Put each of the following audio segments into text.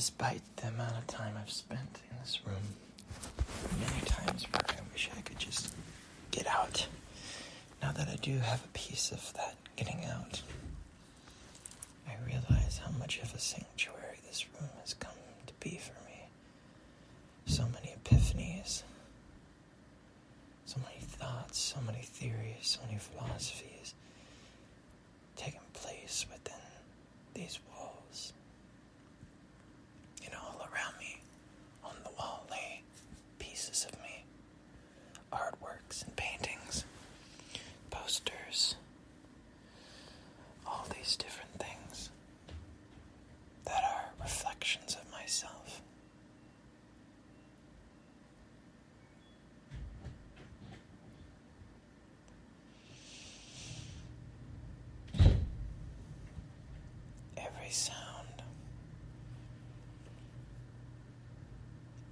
despite the amount of time I've spent in this room, many times where I wish I could just get out. Now that I do have a piece of that getting out, I realize how much of a sanctuary this room has come to be for me. So many epiphanies, so many thoughts, so many theories, so many philosophies taking place within these walls. All around me, on the wall, lay pieces of me, artworks and paintings, posters, all these different things that are reflections of myself. Every sound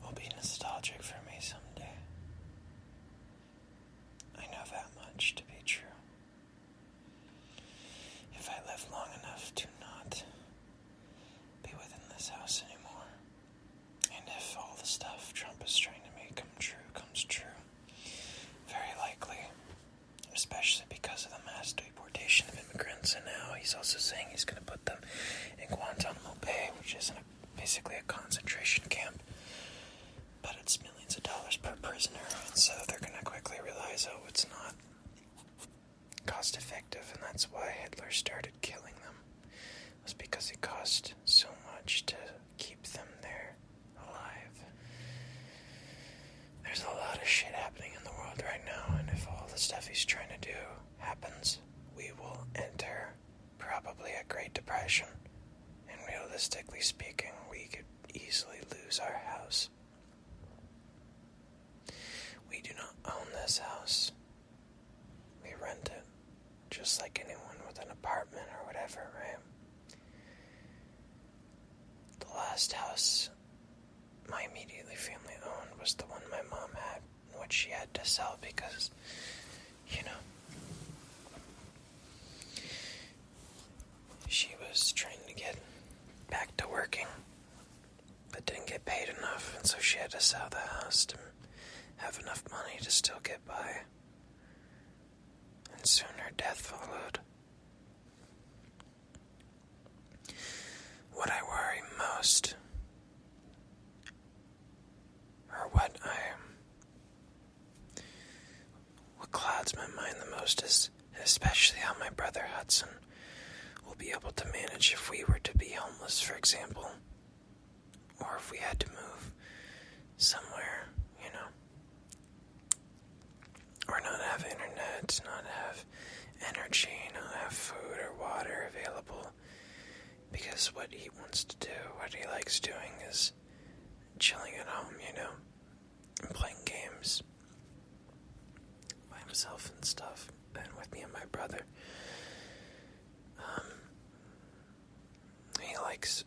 will be nostalgic for me someday. I know that much to be true. If I live long enough to not be within this house anymore, and if all the stuff Trump is trying to make comes true, very likely, especially because of the mass deportation of immigrants, and now he's also saying he's going to put them in Guantanamo Bay, which is basically a concentration camp, but it's millions of dollars per prisoner, and so they're going to quickly realize, oh, it's not cost effective, and that's why Hitler started killing them. It was because it cost so much to keep them there alive. There's a lot of shit happening in the world right now, and if all the stuff he's trying to do happens, we will enter probably a Great Depression, and realistically speaking, we could easily lose our house. We do not own this house. We rent it, just like anyone with an apartment or whatever, right? The last house my immediate family owned was the one my mom had, which she had to sell because, she was trying to get back to working, but didn't get paid enough, and so she had to sell the house to have enough money to still get by. And soon her death followed. What I worry most, or what clouds my mind the most, is especially how my brother Hudson will be able to manage if we were to be homeless, for example, or if we had to move somewhere, or not have internet, not have energy, not have food or water available, because what he wants to do, what he likes doing is chilling at home, and playing games by himself and stuff, and with me and my brother. He likes,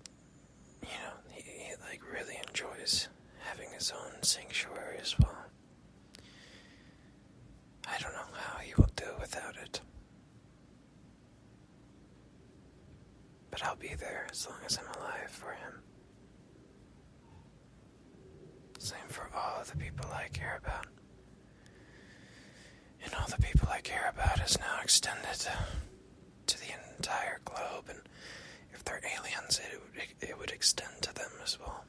he really enjoys having his own sanctuary as well. I don't know how he will do without it, but I'll be there as long as I'm alive for him. Same for all the people I care about. And all the people I care about is now extended to the entire globe, and if they're aliens, it would extend to them as well,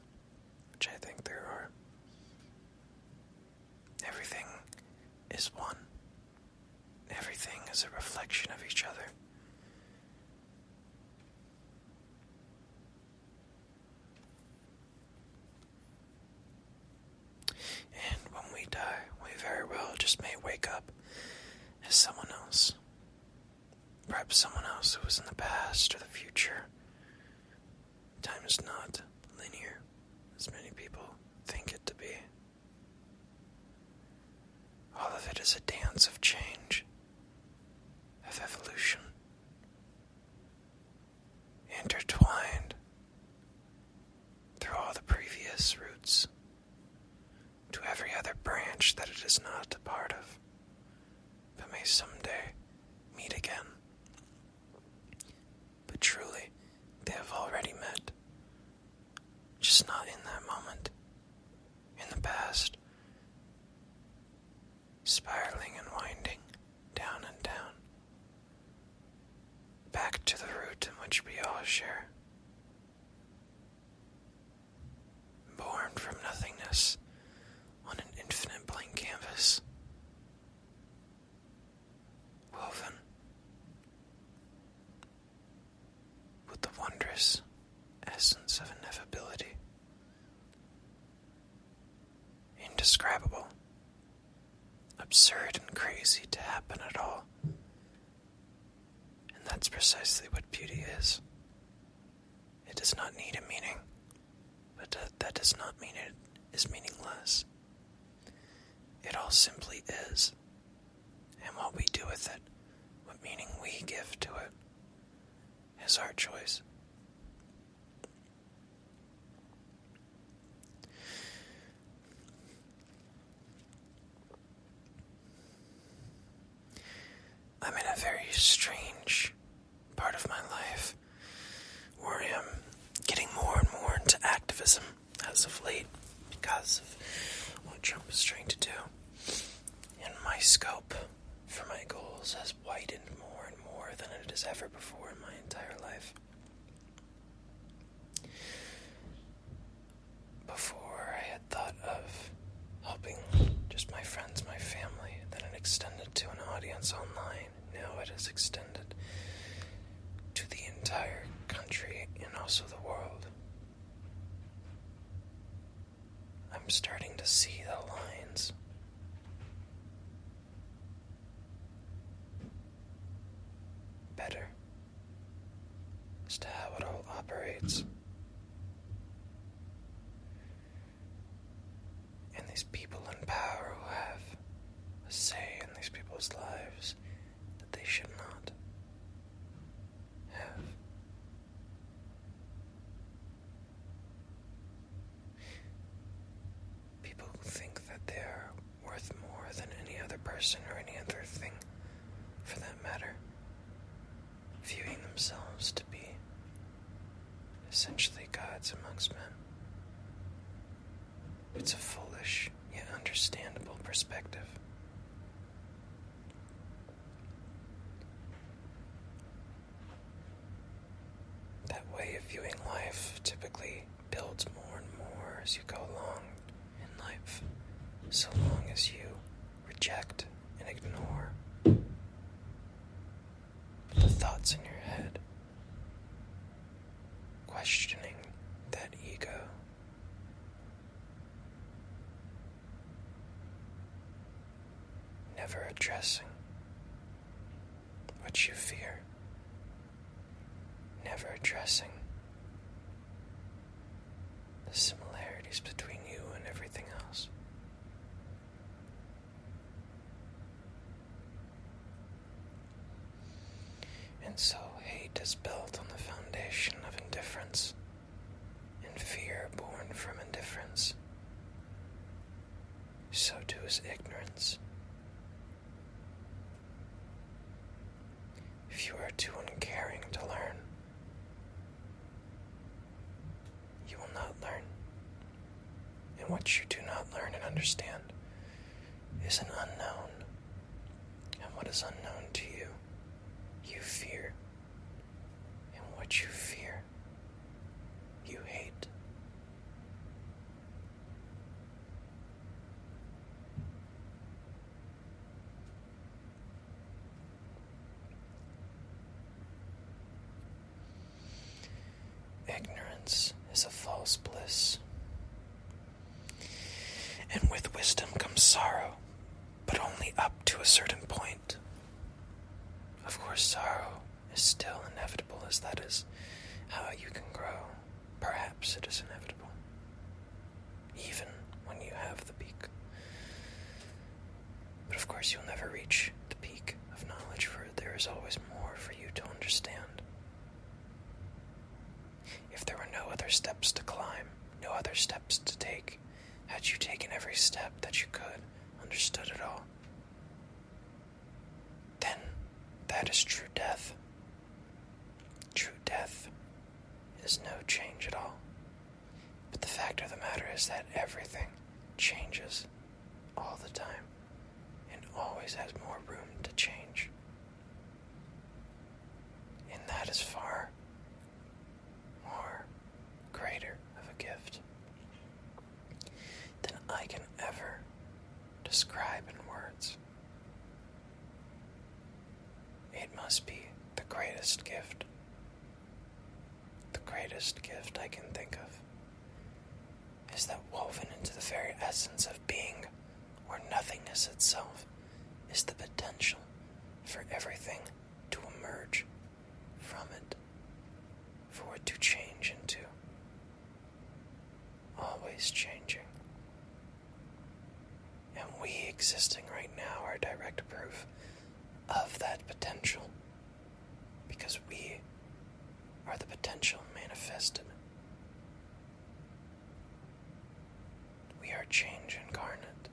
which I think there are. Everything is one. Everything is a reflection of each other. And when we die, we very well just may wake up as someone else. Perhaps someone else who was in the past or the future. Time is not linear, as many people think it to be. All of it is a dance of change, of evolution, intertwined through all the previous roots to every other branch that it is not a part of, but may someday meet again. But truly, they have already met, just was not in that moment, in the past, spiraling and winding, down and down, back to the root in which we all share. Born from nothingness on an infinite blank canvas, woven with the wondrous essence of ineffability, indescribable, absurd and crazy to happen at all. And that's precisely what beauty is. It does not need a meaning, but that does not mean it is meaningless. It all simply is. And what we do with it, what meaning we give to it, is our choice. I'm in a very strange part of my life where I am getting more and more into activism as of late because of what Trump is trying to do. And my scope for my goals has widened more and more than it has ever before in my entire life. Before, I had thought of helping just my friends, my family, then it extended to an audience online. Now it has extended to the entire country and also the world. I'm starting to see the lines. Better as to how it all operates. And these people in power who have a say in these people's lives that they should not have. People who think that they are worth more than any other person or any other thing, for that matter, viewing themselves to be essentially gods amongst men. It's a foolish, yet understandable perspective. That way of viewing life typically builds more and more as you go along in life, so long as you reject and ignore the thoughts in your head, questioning that ego. Never addressing what you fear. Never addressing the similarities between you and everything else. And so hate is built on the foundation of indifference, and fear born from indifference. So too is ignorance. If you are too uncaring to learn, you will not learn. And what you do not learn and understand is an unknown. And what is unknown to you, you fear. And what you fear, you hate. Ignorance is a false bliss. And with wisdom comes sorrow, but only up to a certain point. Of course, sorrow is still inevitable, as that is how you can grow. Perhaps it is inevitable, even when you have the peak. But of course, you'll never reach the peak of knowledge, for there is always more for you to understand. If there were no other steps to climb, no other steps to take, had you taken every step that you could, understood it all, then that is true death. True death is no change at all. But the all the time and always has more room to change. And that is far more greater of a gift than I can ever describe in words. It must be the greatest gift. The greatest gift I can think of is that woven into the very essence of being, or nothingness itself, is the potential for everything to emerge from it, for it to change into, always changing. And we existing right now are direct proof of that potential, because we are the potential manifested. We are change incarnate.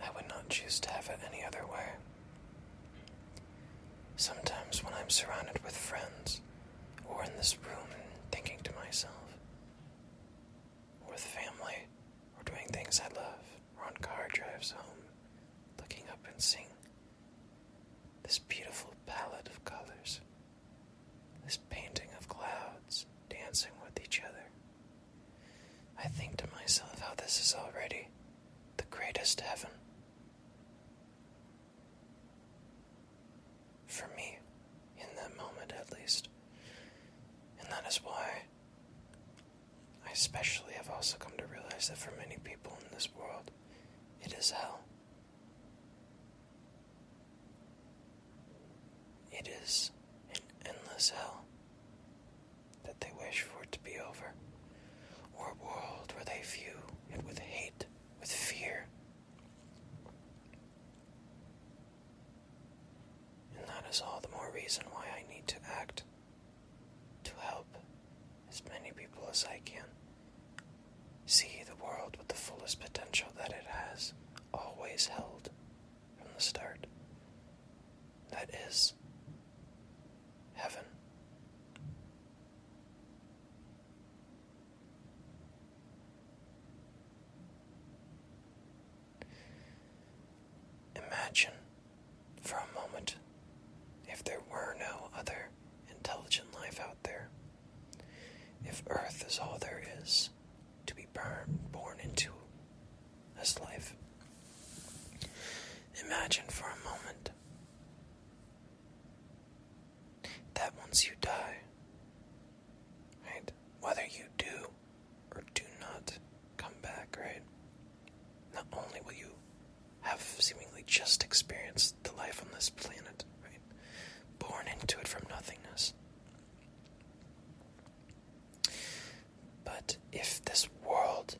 I would not choose to have it any other way. Sometimes when I'm surrounded with friends, or in this room and thinking to myself, or with family, or doing things I love, or on car drives home, looking up and seeing this beautiful palette of colors, this painting of clouds dancing with each other, I think to myself how this is already the greatest heaven. For me, in that moment at least. And that is why I especially have also come to realize that for many people in this world, it is hell. It is an endless hell that they wish for it to be over, or a world where they view it with hate, with fear. And that is all the more reason why I need to act, to help as many people as I can see the world with the fullest potential that it has always held from the start. That is heaven. Imagine for a moment if there were no other intelligent life out there. If Earth is all there is to be born into as life. Imagine for a moment that once you die, right, whether you do or do not come back, right, not only will you have seemingly just experienced the life on this planet, right, born into it from nothingness, but if this world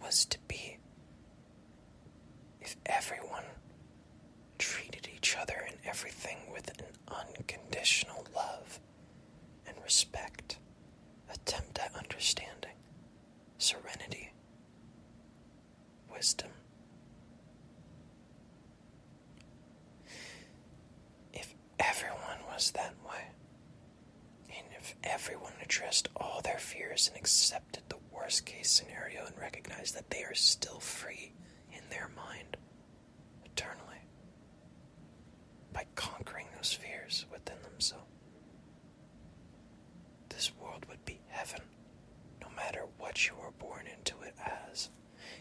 was to be, if everyone treated each other and everything with an unconditional love and respect, attempt at understanding, serenity, wisdom, if everyone was that way, and if everyone addressed all their fears and accepted the worst case scenario and recognized that they are still free in their mind eternally by conquering those fears within themselves, this world would be heaven, no matter what you were born into it as.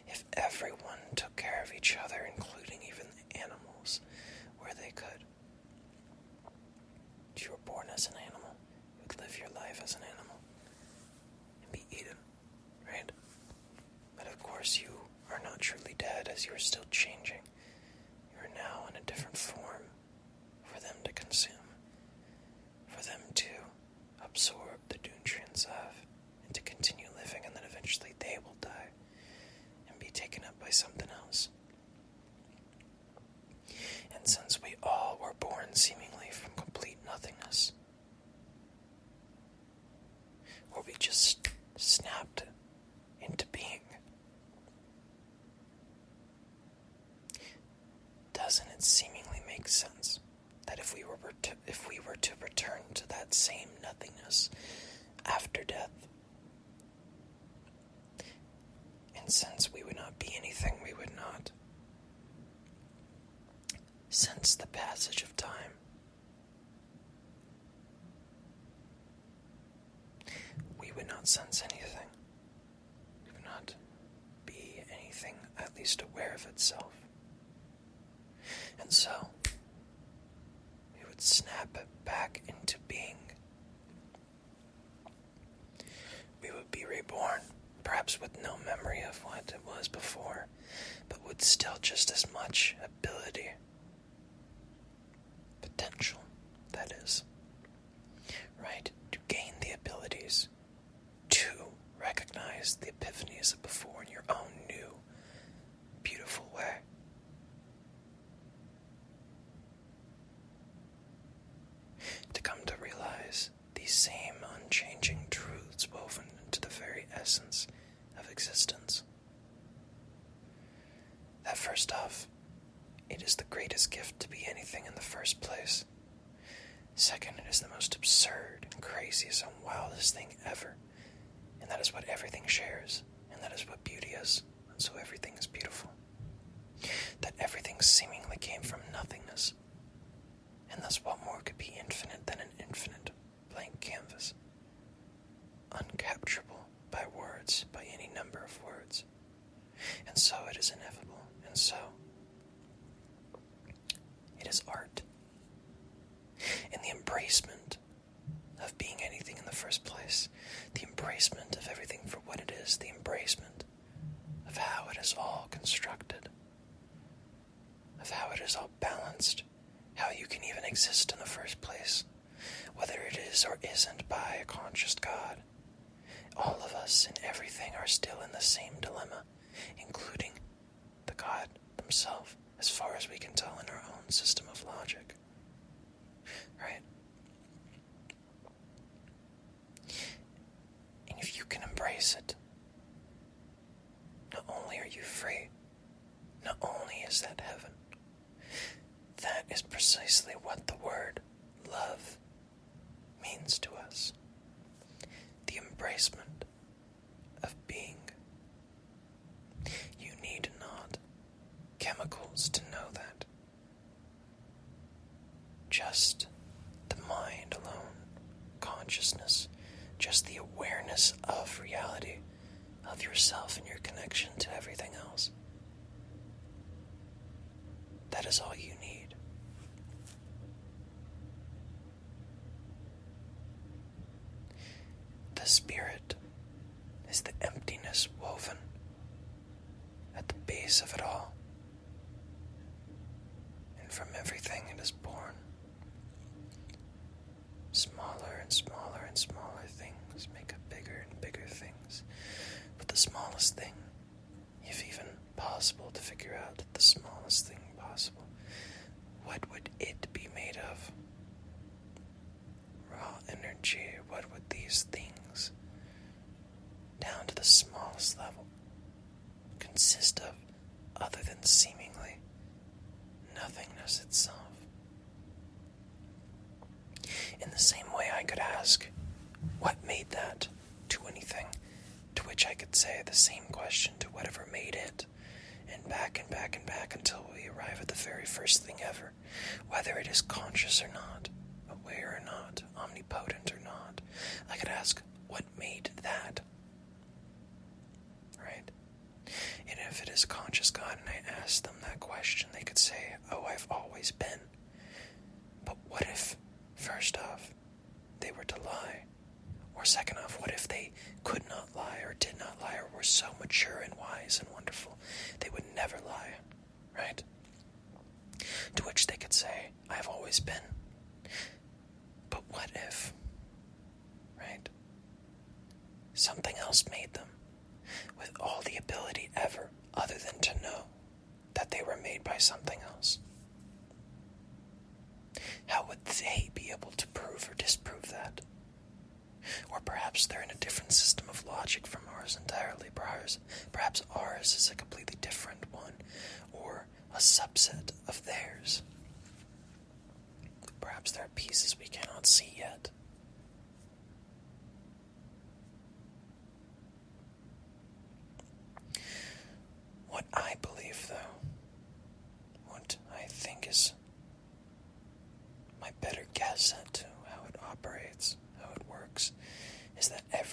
If everyone took care of each other, including even the animals, where they could. If you were born as an animal, you would live your life as an animal and be eaten, right? But of course you are not truly dead, as you are still changing. You are now in a different form for them to consume, for them to absorb the nutrients of, and to continue living, and then eventually they will die and be taken up by something else. And since we all were born seemingly from complete nothingness, or we just snapped into being, doesn't it seemingly make sense that same nothingness after death. And since we would not be anything, we would not sense the passage of time. We would not sense anything. We would not be anything, at least aware of itself. And so, we would snap back into being. We would be reborn, perhaps with no memory of what it was before, but with still just as much ability. Potential, that is. Right? To gain the abilities to recognize the epiphanies of before in your own new, beautiful way. To come to realize these same unchanging truths woven into the very essence of existence. That first off, it is the greatest gift to be anything in the first place. Second, it is the most absurd and craziest and wildest thing ever. And that is what everything shares. And that is what beauty is. And so everything is beautiful. That everything seemingly came from nothingness. And thus what more could be infinite than an infinite blank canvas? Uncapturable by words, by any number of words. And so it is ineffable. And so it is art. And the embracement of being anything in the first place, the embracement of everything for what it is, the embracement of how it is all constructed, of how it is all balanced, how you can even exist in the first place, whether it is or isn't by a conscious God. All of us and everything are still in the same dilemma, including the God himself, as far as we can tell in our own system of logic. Right? And if you can embrace it, not only are you free, not only is that heaven, that is precisely what the word love means to us. The embracement of being. You need not chemicals to know that. Just the mind alone, consciousness, just the awareness of reality, of yourself and your connection to everything else. That is all you need. The spirit is the emptiness woven at the base of it all. And from everything it is born. Smaller and smaller and smaller things make up bigger and bigger things. But the smallest thing, if even possible to figure out the smallest thing possible, what would it be made of? Raw energy, what would these things, down to the smallest level, consist of other than seemingly nothingness itself? In the same way I could ask, what made that to anything, to which I could say the same question to whatever made it, and back and back and back until we arrive at the very first thing ever, whether it is conscious or not, aware or not, omnipotent or not. I could ask, what made that? Right? And if it is conscious God and I ask them that question, they could say, oh, I've always been. But what if, first off, they were to lie? Or second off, what if they could not lie or did not lie or were so mature and wise and wonderful they would never lie, right? To which they could say, I've always been. But what if, right? Something else made them with all the ability ever other than to know that they were made by something else. How would they be able to prove or disprove that? Or perhaps they're in a different system of logic from ours entirely. Perhaps ours is a completely different one, or a subset of theirs. Perhaps there are pieces we cannot see yet.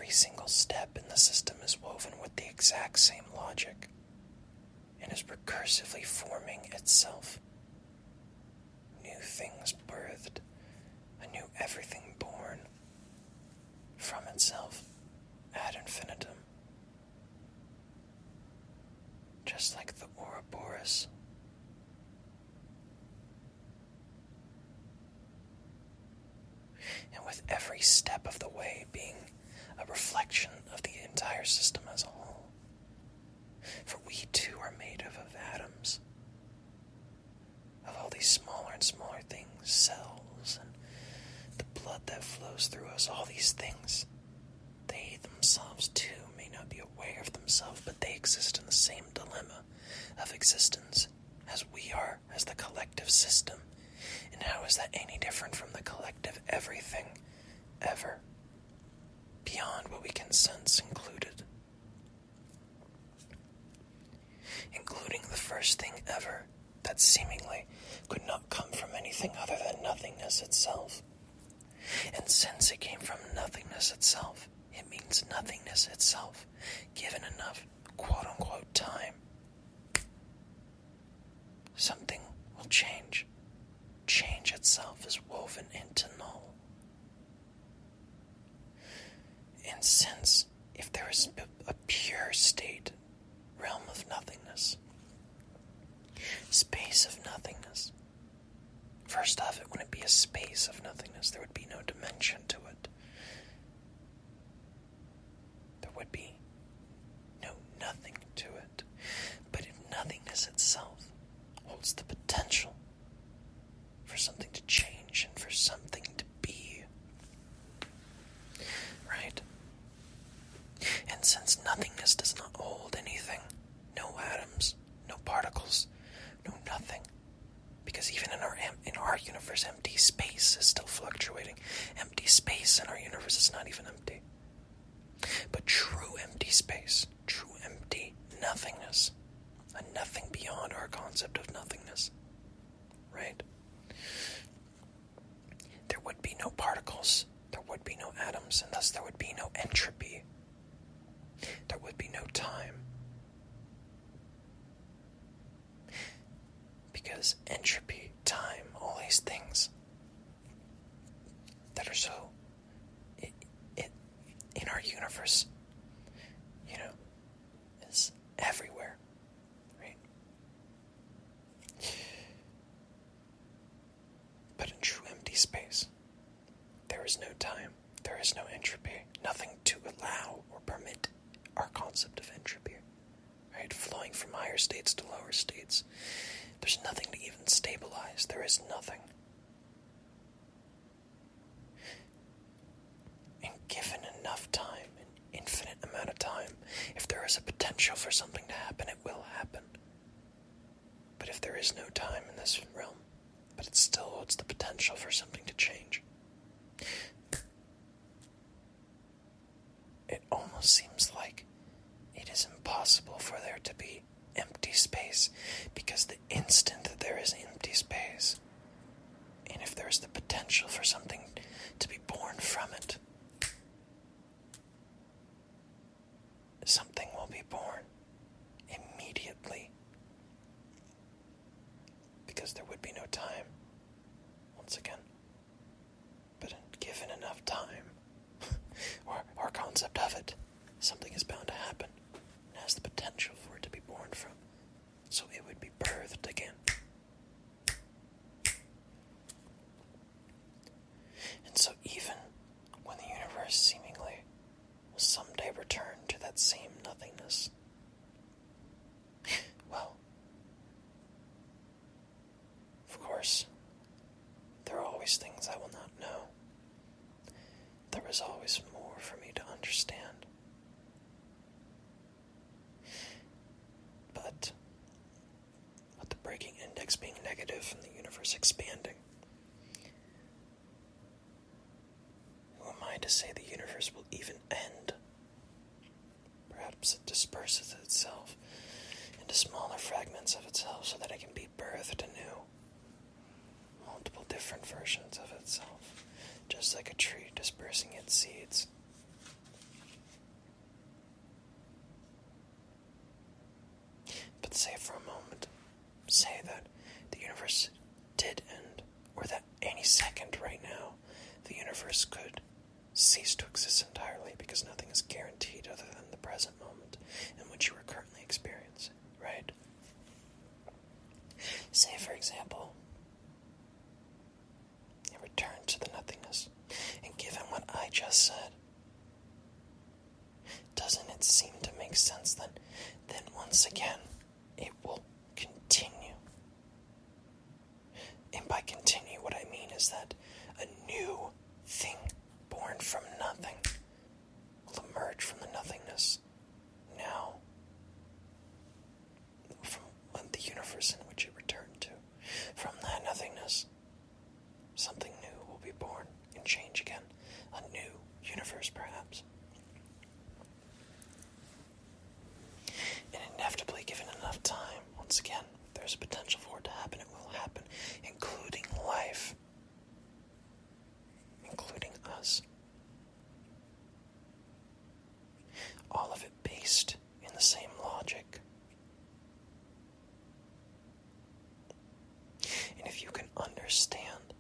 every single step in the system is woven with the exact same logic and is recursively forming itself. New things birthed, a new everything born from itself ad infinitum. Just like the Ouroboros. And with every step of the way being a reflection of the entire system as a whole. For we too are made of atoms, of all these smaller and smaller things, cells, and the blood that flows through us, all these things. They themselves too may not be aware of themselves, but they exist in the same dilemma of existence as we are, as the collective system. And how is that any different from the collective everything, ever, beyond what we can sense included? Including the first thing ever that seemingly could not come from anything other than nothingness itself. And since it came from nothingness itself, it means nothingness itself, given enough quote-unquote time, something will change. Change itself is woven into null. And since, if there is a pure state, realm of nothingness, space of nothingness, first off, it wouldn't be a space of nothingness. There would be no dimension to it. There would be no nothing to it. But if nothingness itself holds the potential for something to change and for something to be, right? And since nothingness does not hold anything, no atoms, no particles, no nothing, because even in our universe, empty space is still fluctuating. Empty space in our universe is not even empty. But true empty space, true empty nothingness, a nothing beyond our concept of nothingness, right? There would be no particles, there would be no atoms, and thus there would be no entropy. There would be no time. Because entropy, time, all these things that are so in our universe, is everywhere, right? But in true empty space, there is no time, there is no entropy, nothing to allow or permit our concept of entropy, right? Flowing from higher states to lower states. There's nothing to even stabilize. There is nothing. And given enough time, an infinite amount of time, if there is a potential for something to happen, it will happen. But if there is no time in this realm, but it still holds the potential for something to change, it almost seems like it is impossible for there to be empty space, because the instant that there is empty space, and if there's the potential for something to be born from it, something will be born immediately, because there would be no time, once again. But given enough time, or our concept of it, something is bound to happen, and has the potential for it to be born from. So it would be birthed again. And so even when the universe seemingly will someday return to that same nothingness, well, of course, there are always things I will not know. There is always more for me to understand. But with the breaking index being negative and the universe expanding, who am I to say the universe will even end? Perhaps it disperses itself into smaller fragments of itself so that it can be birthed anew. Multiple different versions of itself, just like a tree dispersing its seeds. say that the universe did end, or that any second right now the universe could cease to exist entirely, because nothing is guaranteed other than the present moment in which you are currently experiencing, right? Say, for example, you return to the nothingness, and given what I just said, doesn't it seem to make sense that then once again it will continue? And by continue, what I mean is that a new thing born from nothing will emerge from the nothingness now, from the universe in which it returned to. From that nothingness, something new will be born and change again. A new universe, perhaps. And inevitably, given enough time, once again, there's a potential for it to happen. It will happen, including life, including us. All of it based in the same logic. And if you can understand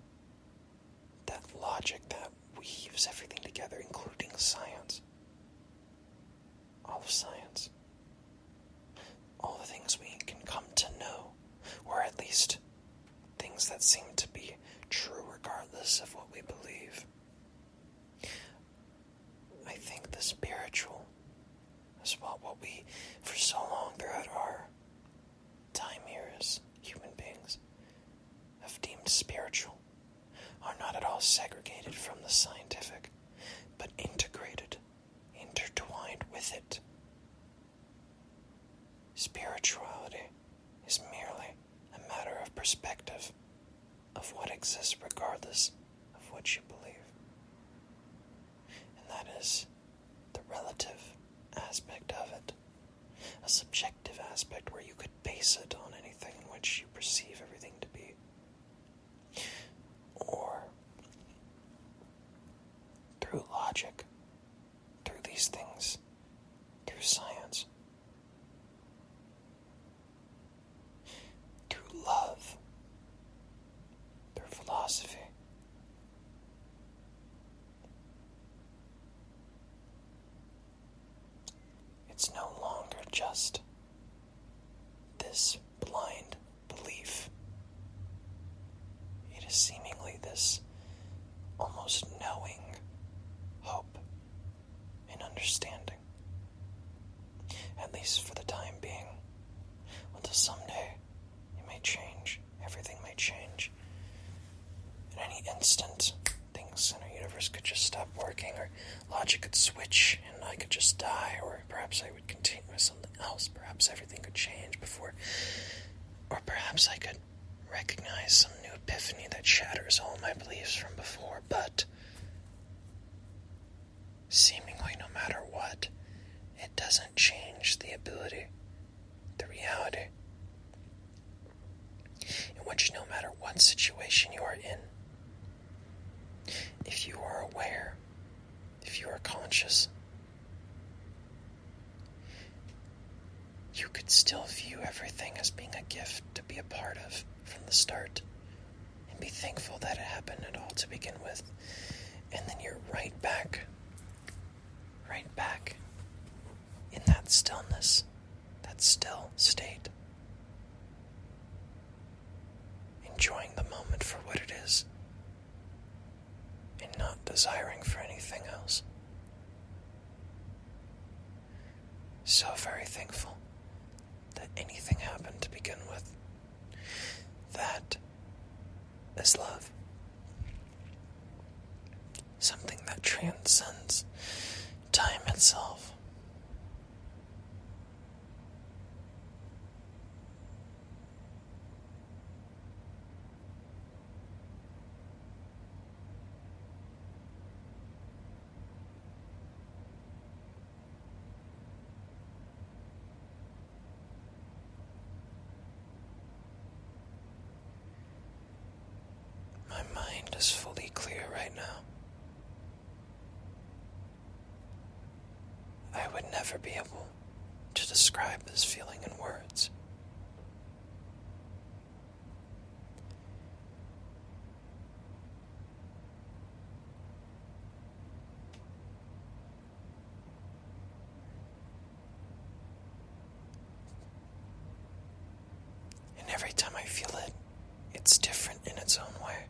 that logic that weaves everything together, including science, all of science, all the things we can come to know, or at least things that seem to be true regardless of what we believe. I think the spiritual is what we, for so long throughout our time here as human beings, have deemed spiritual, are not at all segregated from the scientific, but integrated, intertwined with it. Spirituality is merely a matter of perspective of what exists regardless of what you believe. And that is the relative aspect of it, a subjective aspect where you could base it on anything in which you perceive everything to be. Or through logic, through these things, through science, through love, through philosophy. It's no longer just this blind belief. It is seemingly this almost knowing hope and understanding, at least for the time being, until someday it may change, everything may change. At any instant, things in our universe could just stop working, or logic could switch and I could just die, or perhaps I would continue with something else. Perhaps everything could change before, or perhaps I could recognize some new epiphany that shatters all my beliefs from before. But seemingly, no matter what, it doesn't change the ability, the reality, in which no matter what situation you are in, if you are aware, if you are conscious, you could still view everything as being a gift to be a part of from the start, and be thankful that it happened at all to begin with. And then you're right back in that stillness, that still state, enjoying the moment for what it is, and not desiring for anything else. So very thankful that anything happened to begin with. That is love. Something that transcends time itself. My mind is fully clear right now. I would never be able to describe this feeling in words. every time I feel it, it's different in its own way,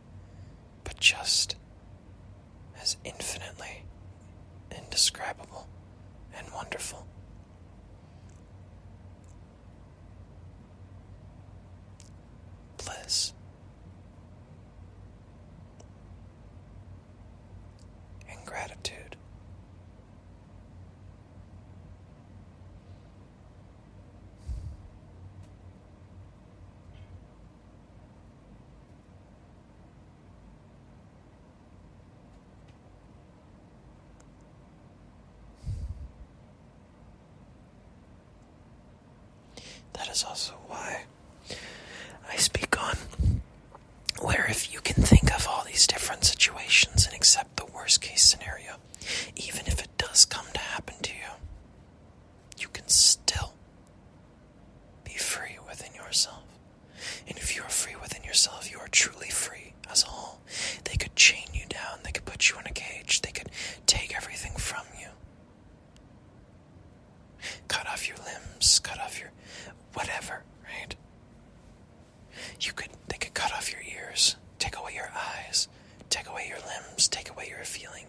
but just as infinitely indescribable and wonderful. Bliss and gratitude. That is also why I speak on where if you can think of all these different situations and accept the worst case scenario, even if it does come to happen to you, you can still be free within yourself. And if you are free within yourself, you are truly free as a whole. They could chain you down, they could put you in a cage, they could take everything from you. Cut off your limbs, cut off your whatever, right? They could cut off your ears, take away your eyes, take away your limbs, take away your feeling.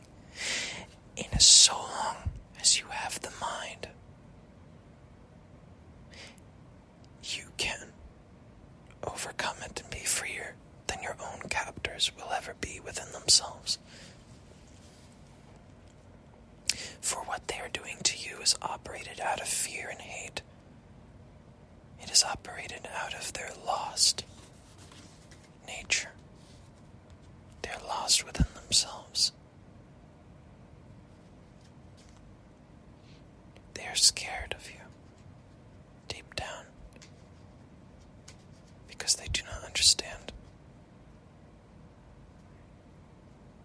And as so long as you have the mind, you can overcome it and be freer than your own captors will ever be within themselves. For what they are doing to you is operated out of fear and hate. It is operated out of their lost nature. They're lost within themselves. They are scared of you, deep down, because they do not understand.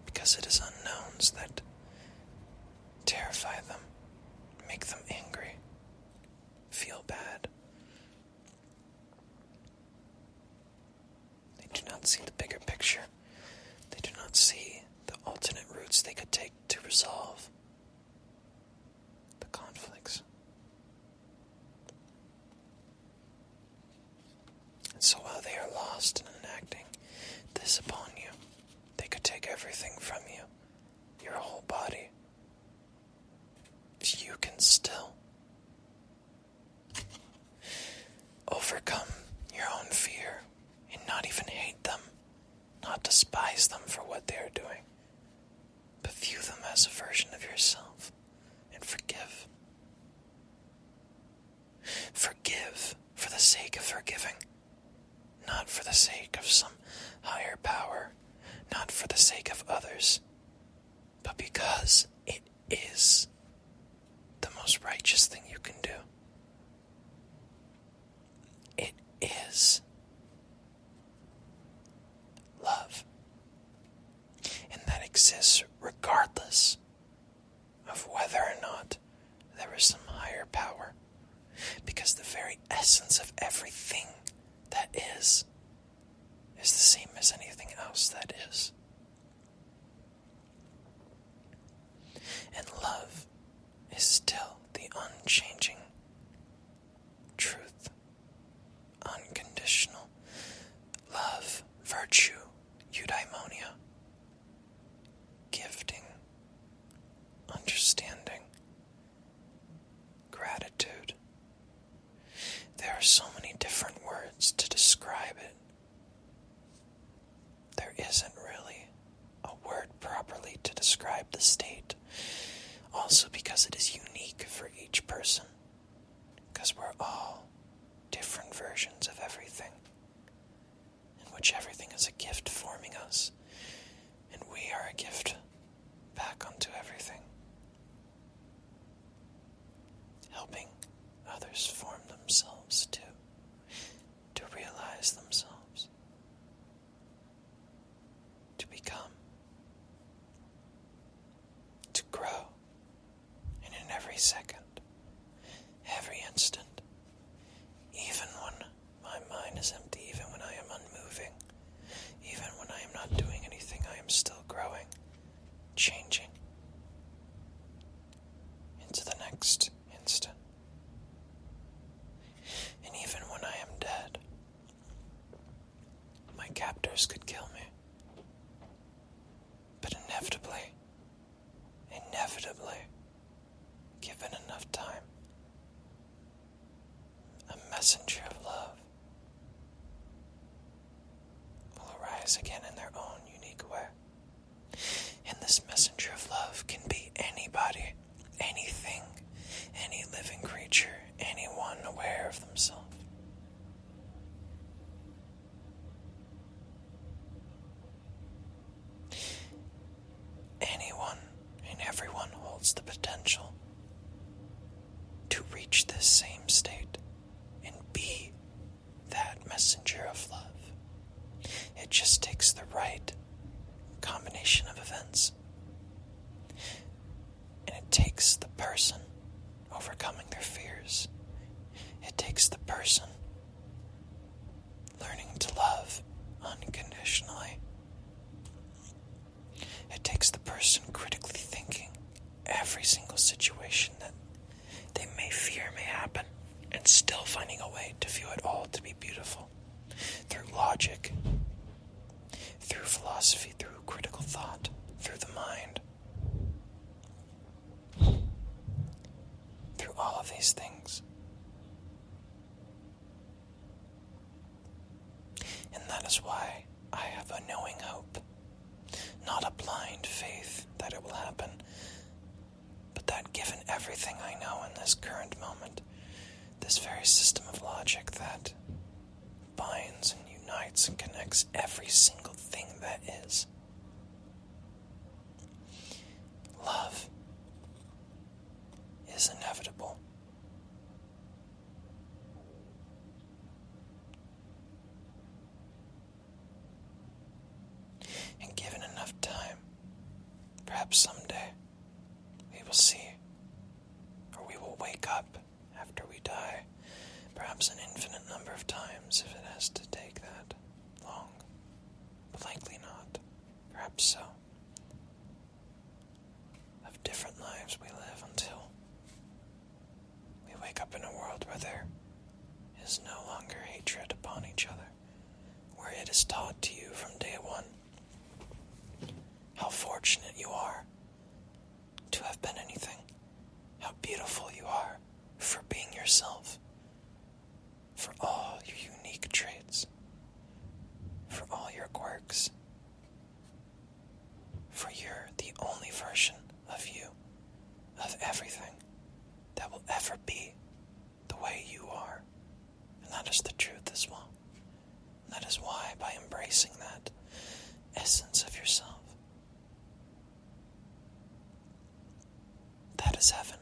Because it is unknowns that terrify them, make them angry, feel bad. They do not see the bigger picture. They do not see the alternate routes they could take to resolve the conflicts. And so while they are lost in enacting this upon you, they could take everything from you, your whole body. You can still overcome your own fear and not even hate them, not despise them for what they are doing, but view them as a version of yourself and forgive. Forgive for the sake of forgiving, not for the sake of some higher power, not for the sake of others, but because it is the most righteous thing you can do. It is love. And that exists regardless of whether or not there is some higher power. Because the very essence of everything that is the same as anything else that is. And love is still the unchanging truth, unconditional love, virtue, eudaimonia, gifting, understanding, gratitude. There are so many different words to describe it. There isn't really a word properly to describe the state. Also because it is unique for each person. Because we're all different versions of everything. In which everything is a gift forming us. And we are a gift back onto everything. Helping others form themselves too. To realize themselves. To become. To grow. And in every second, every instant, even when my mind is empty, even when I am unmoving, even when I am not doing anything, I am still growing, changing into the next instant. And even when I am dead, inevitably, given enough time, a messenger of love will arise again in their own unique way. And this messenger of love can be anybody, anything, any living creature, anyone aware of themselves. Anyone and everyone holds the potential to reach this same state and be that messenger of love. It just takes the right combination of events. And it takes the person overcoming their fears. It takes the person learning to love unconditionally. It takes the person critically thinking every single situation that they may fear may happen and still finding a way to view it all to be beautiful through logic, through philosophy, through critical thought, through the mind, through all of these things. And that is why I have a knowing hope, not a blind faith that it will happen, but that given everything I know in this current moment, this very system of logic that binds and unites and connects every single thing that is, love is inevitable. And given enough time, perhaps someday, we will see, or we will wake up after we die, perhaps an infinite number of times if it has to take that long, but likely not, perhaps so, of different lives we live until we wake up in a world where there is no longer hatred upon each other, where it is taught to you from day one how fortunate you are to have been anything, how beautiful you are for being yourself, for all your unique traits, for all your quirks, for you're the only version of you, of everything that will ever be the way you are. And that is the truth as well. And that is why, by embracing that essence of yourself, that is heaven.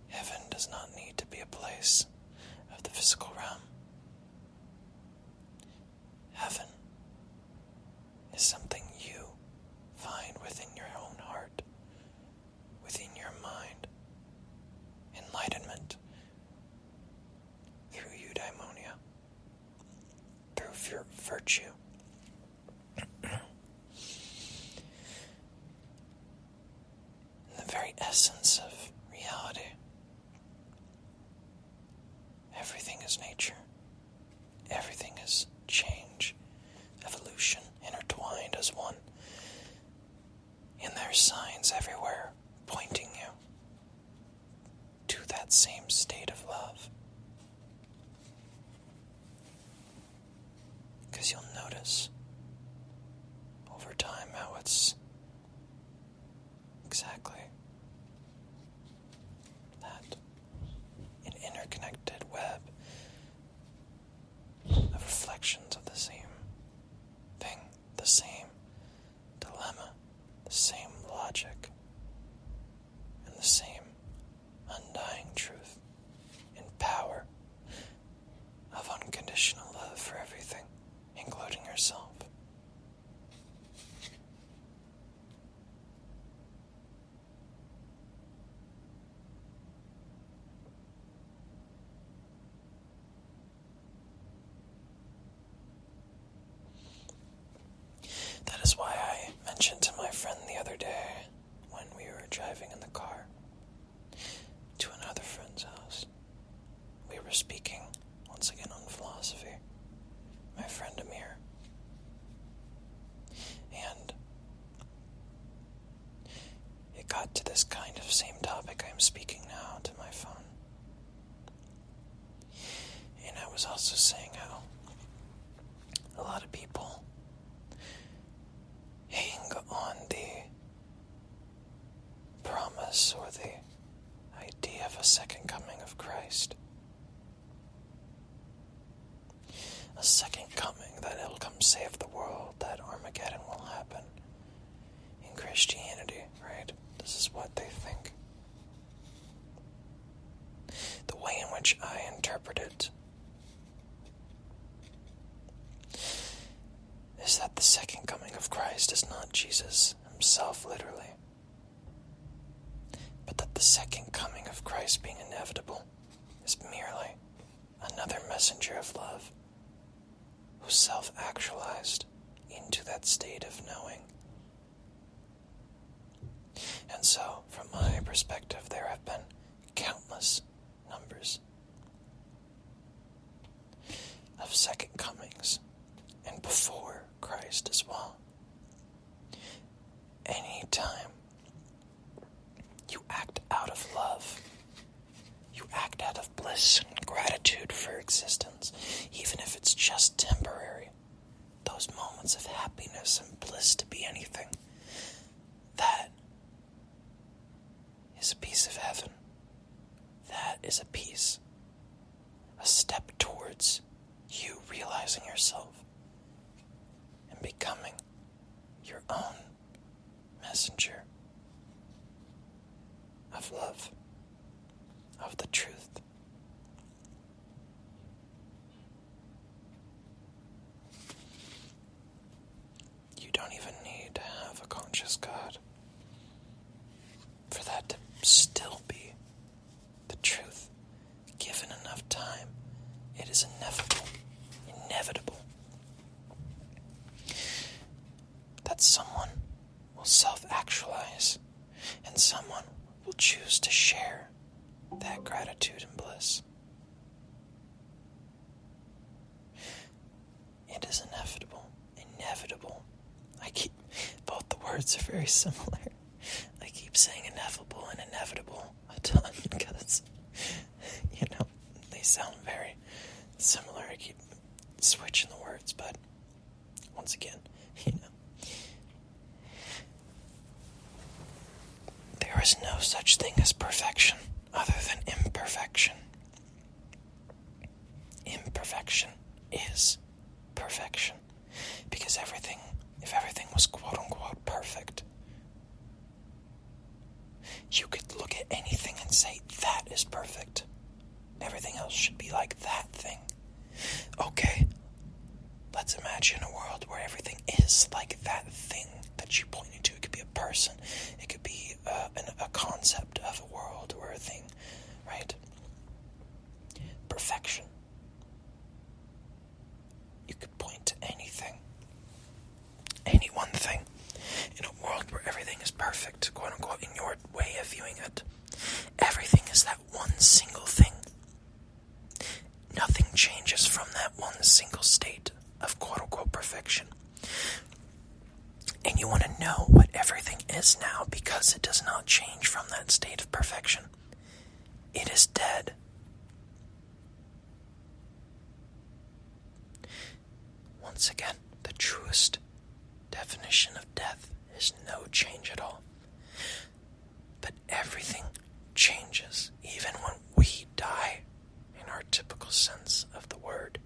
Heaven does not need to be a place of the physical realm. Heaven is something you find within your own heart, within your mind. Enlightenment through eudaimonia, through your virtue. The very essence of reality. Everything is nature. Everything is change, evolution, intertwined as one. And there are signs everywhere pointing you to that same state of love. Because you'll notice over time how it's exactly that, an interconnected web of reflections of the same thing, the same dilemma, the same logic, and the same undying truth and power of unconditional love for everything, including yourself. got to this kind of same topic I am speaking now to my phone. And I was also saying how a lot of people hang on the promise or the idea of a second coming of Christ. A second coming, that He'll come save the world, that Armageddon will happen in Christianity, right? This is what they think. The way in which I interpret it is that the second coming of Christ is not Jesus Himself, literally, but that the second coming of Christ being inevitable is merely another messenger of love who self-actualized into that state of knowing. And so, from my perspective, there have been countless numbers of second comings, and before Christ as well. Any time you act out of love, you act out of bliss and gratitude for existence, even if it's just temporary, those moments of happiness and bliss to be anything, that is a piece of heaven. That is a piece, a step towards you realizing yourself and becoming your own messenger of love, of the truth. You don't even need to have a conscious God for that to still be the truth. Given enough time, it is inevitable that someone will self-actualize and someone will choose to share that gratitude and bliss. It is inevitable. Both the words are very similar. I keep saying ineffable and inevitable a ton because, they sound very similar. I keep switching the words, but once again, there is no such thing as perfection other than imperfection. Imperfection is perfection. Because if everything was quote-unquote perfect, you could look at anything and say, that is perfect. Everything else should be like that thing. Okay, let's imagine a world where everything is like that thing that you pointed to. It could be a person. It could be a concept of a world or a thing, right? Perfection. You could point to anything. Any one thing. In a world where everything is perfect, quote unquote, in your way of viewing it, everything is that one single thing. Nothing changes from that one single state of quote unquote perfection. And you want to know what everything is now because it does not change from that state of perfection. It is dead. Once again, the truest definition of death is no change at all. But everything changes, even when we die, in our typical sense of the word.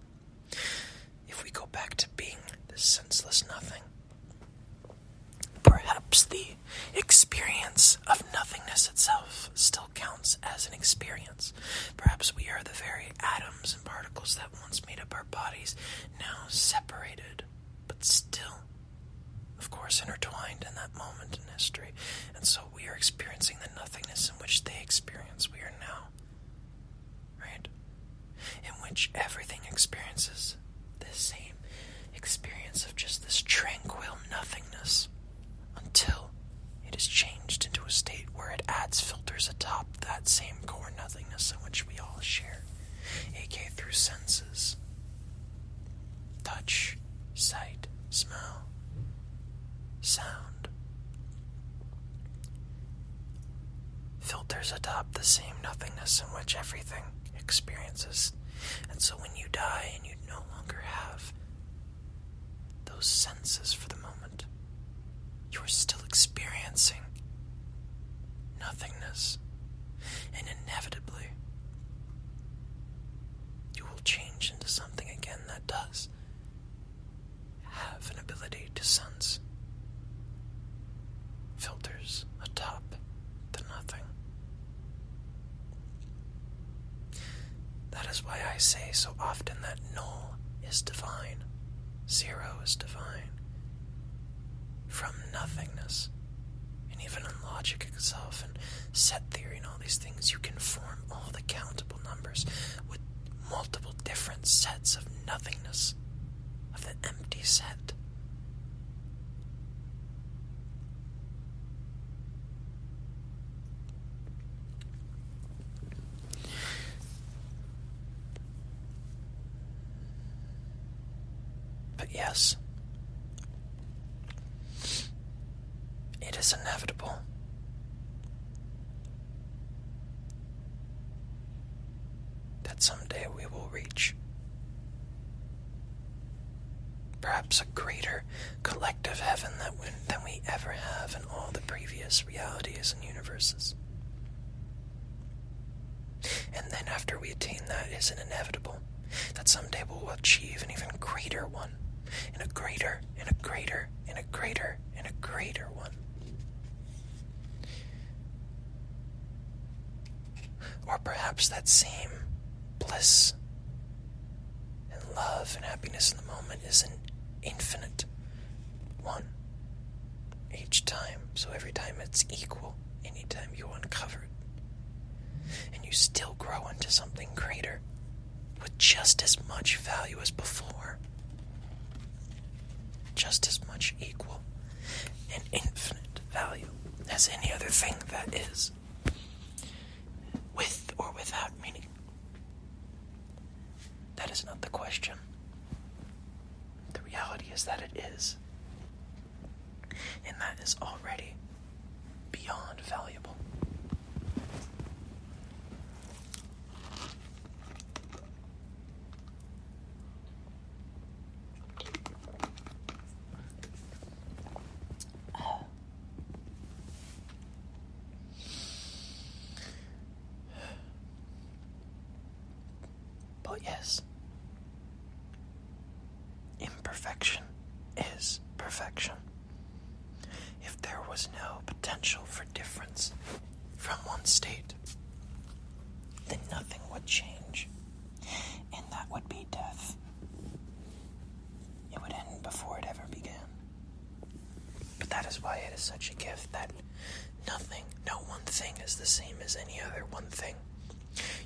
If we go back to being this senseless nothing, perhaps the experience of nothingness itself still counts as an experience. Perhaps we are the very atoms and particles that once made up our bodies, now separated, but still, of course, intertwined in that moment in history. And so we are experiencing the nothingness in which they experience. We are now, right? In which everything experiences the same experience of just this tranquil nothingness until it is changed into a state where it adds filters atop that same core nothingness in which we all share, aka through senses. Touch, sight, smell, sound. filters atop the same nothingness in which everything experiences. And so when you die and you no longer have those senses for the moment, you are still experiencing nothingness. And inevitably, you will change into something again that does have an ability to sense. Filters atop the nothing. That is why I say so often that null is divine, zero is divine. From nothingness, and even in logic itself and set theory and all these things, you can form all the countable numbers with multiple different sets of nothingness, of the empty set. But yes, it is inevitable that someday we will reach perhaps a greater collective heaven than we ever have in all the previous realities and universes. And then after we attain that, is it inevitable that someday we'll achieve an even greater one, and a greater, and a greater, and a greater, and a greater one. Or perhaps that same bliss and love and happiness in the moment is an infinite one each time. So every time it's equal, anytime you uncover it. And you still grow into something greater with just as much value as before. Just as much equal and infinite value as any other thing that is. With or without meaning. That is not the question. The reality is that it is. And that is already beyond valuable. But yes, imperfection is perfection. If there was no potential for difference from one state, then nothing would change, and that would be death. It would end before it ever began. But that is why it is such a gift that nothing, no one thing is the same as any other one thing.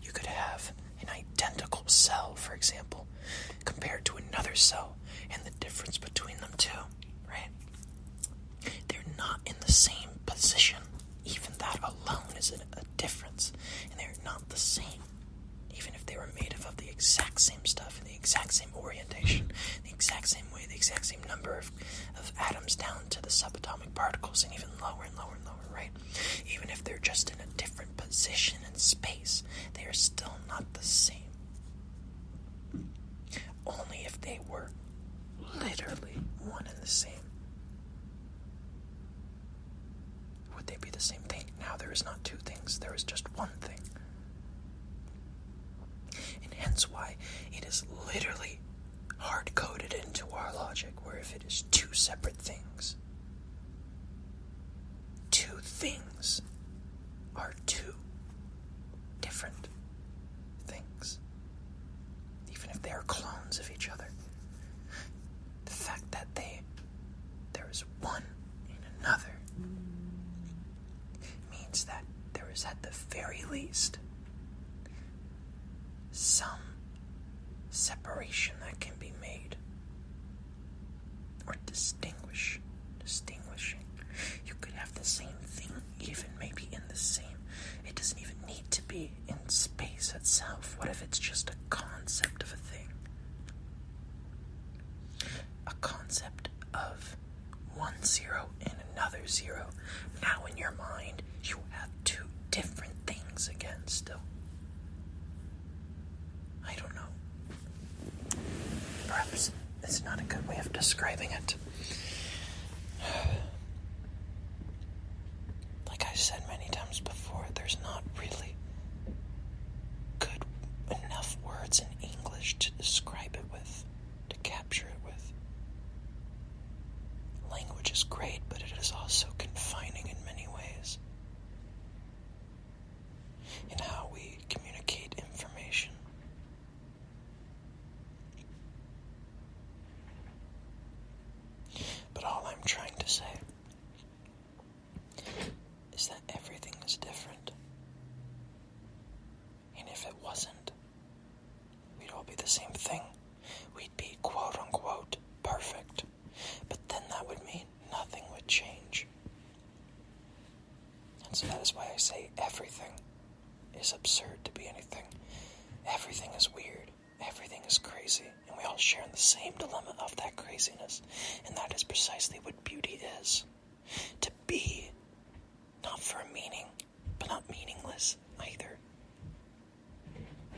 You could have an identical cell, for example, compared to another cell, and the difference between them two, right? They're not in the same position. Even that alone is a difference, and they're not the same. Even if they were made of the exact same stuff, in the exact same orientation, the exact same way, the exact same number of atoms down to the subatomic particles, and even lower and lower and lower, right? Even if they're just in a different position in space, they are still not the same. Only if they were literally one and the same would they be the same thing. Now there is not two things, there is just one thing. And hence why it is literally hard-coded into our logic, where if it is two separate things, two things are two different things. Even if they are clones of each other. The fact that there is one in another means that there is at the very least some separation that can be made. Or distinguishing. You could have the same thing, even maybe in the same. It doesn't even need to be in space itself. What if it's just a concept of a thing? A concept of one zero and another zero. Now in your mind, you have two different things again still. I don't know. Perhaps it's not a good way of describing it. Like I said many times before, there's not really good enough words in English to describe it with, to capture it with. Language is great, but it is also confining in many ways. In how we communicate information. But all I'm trying to say is that everything is different. And if it wasn't, we'd all be the same thing. We'd be quote-unquote perfect. But then that would mean nothing would change. And so that is why I say everything is absurd to be anything. Everything is weird. Everything is crazy. And we all share in the same dilemma of that craziness. And that is precisely what beauty is. To be, not for a meaning, but not meaningless either.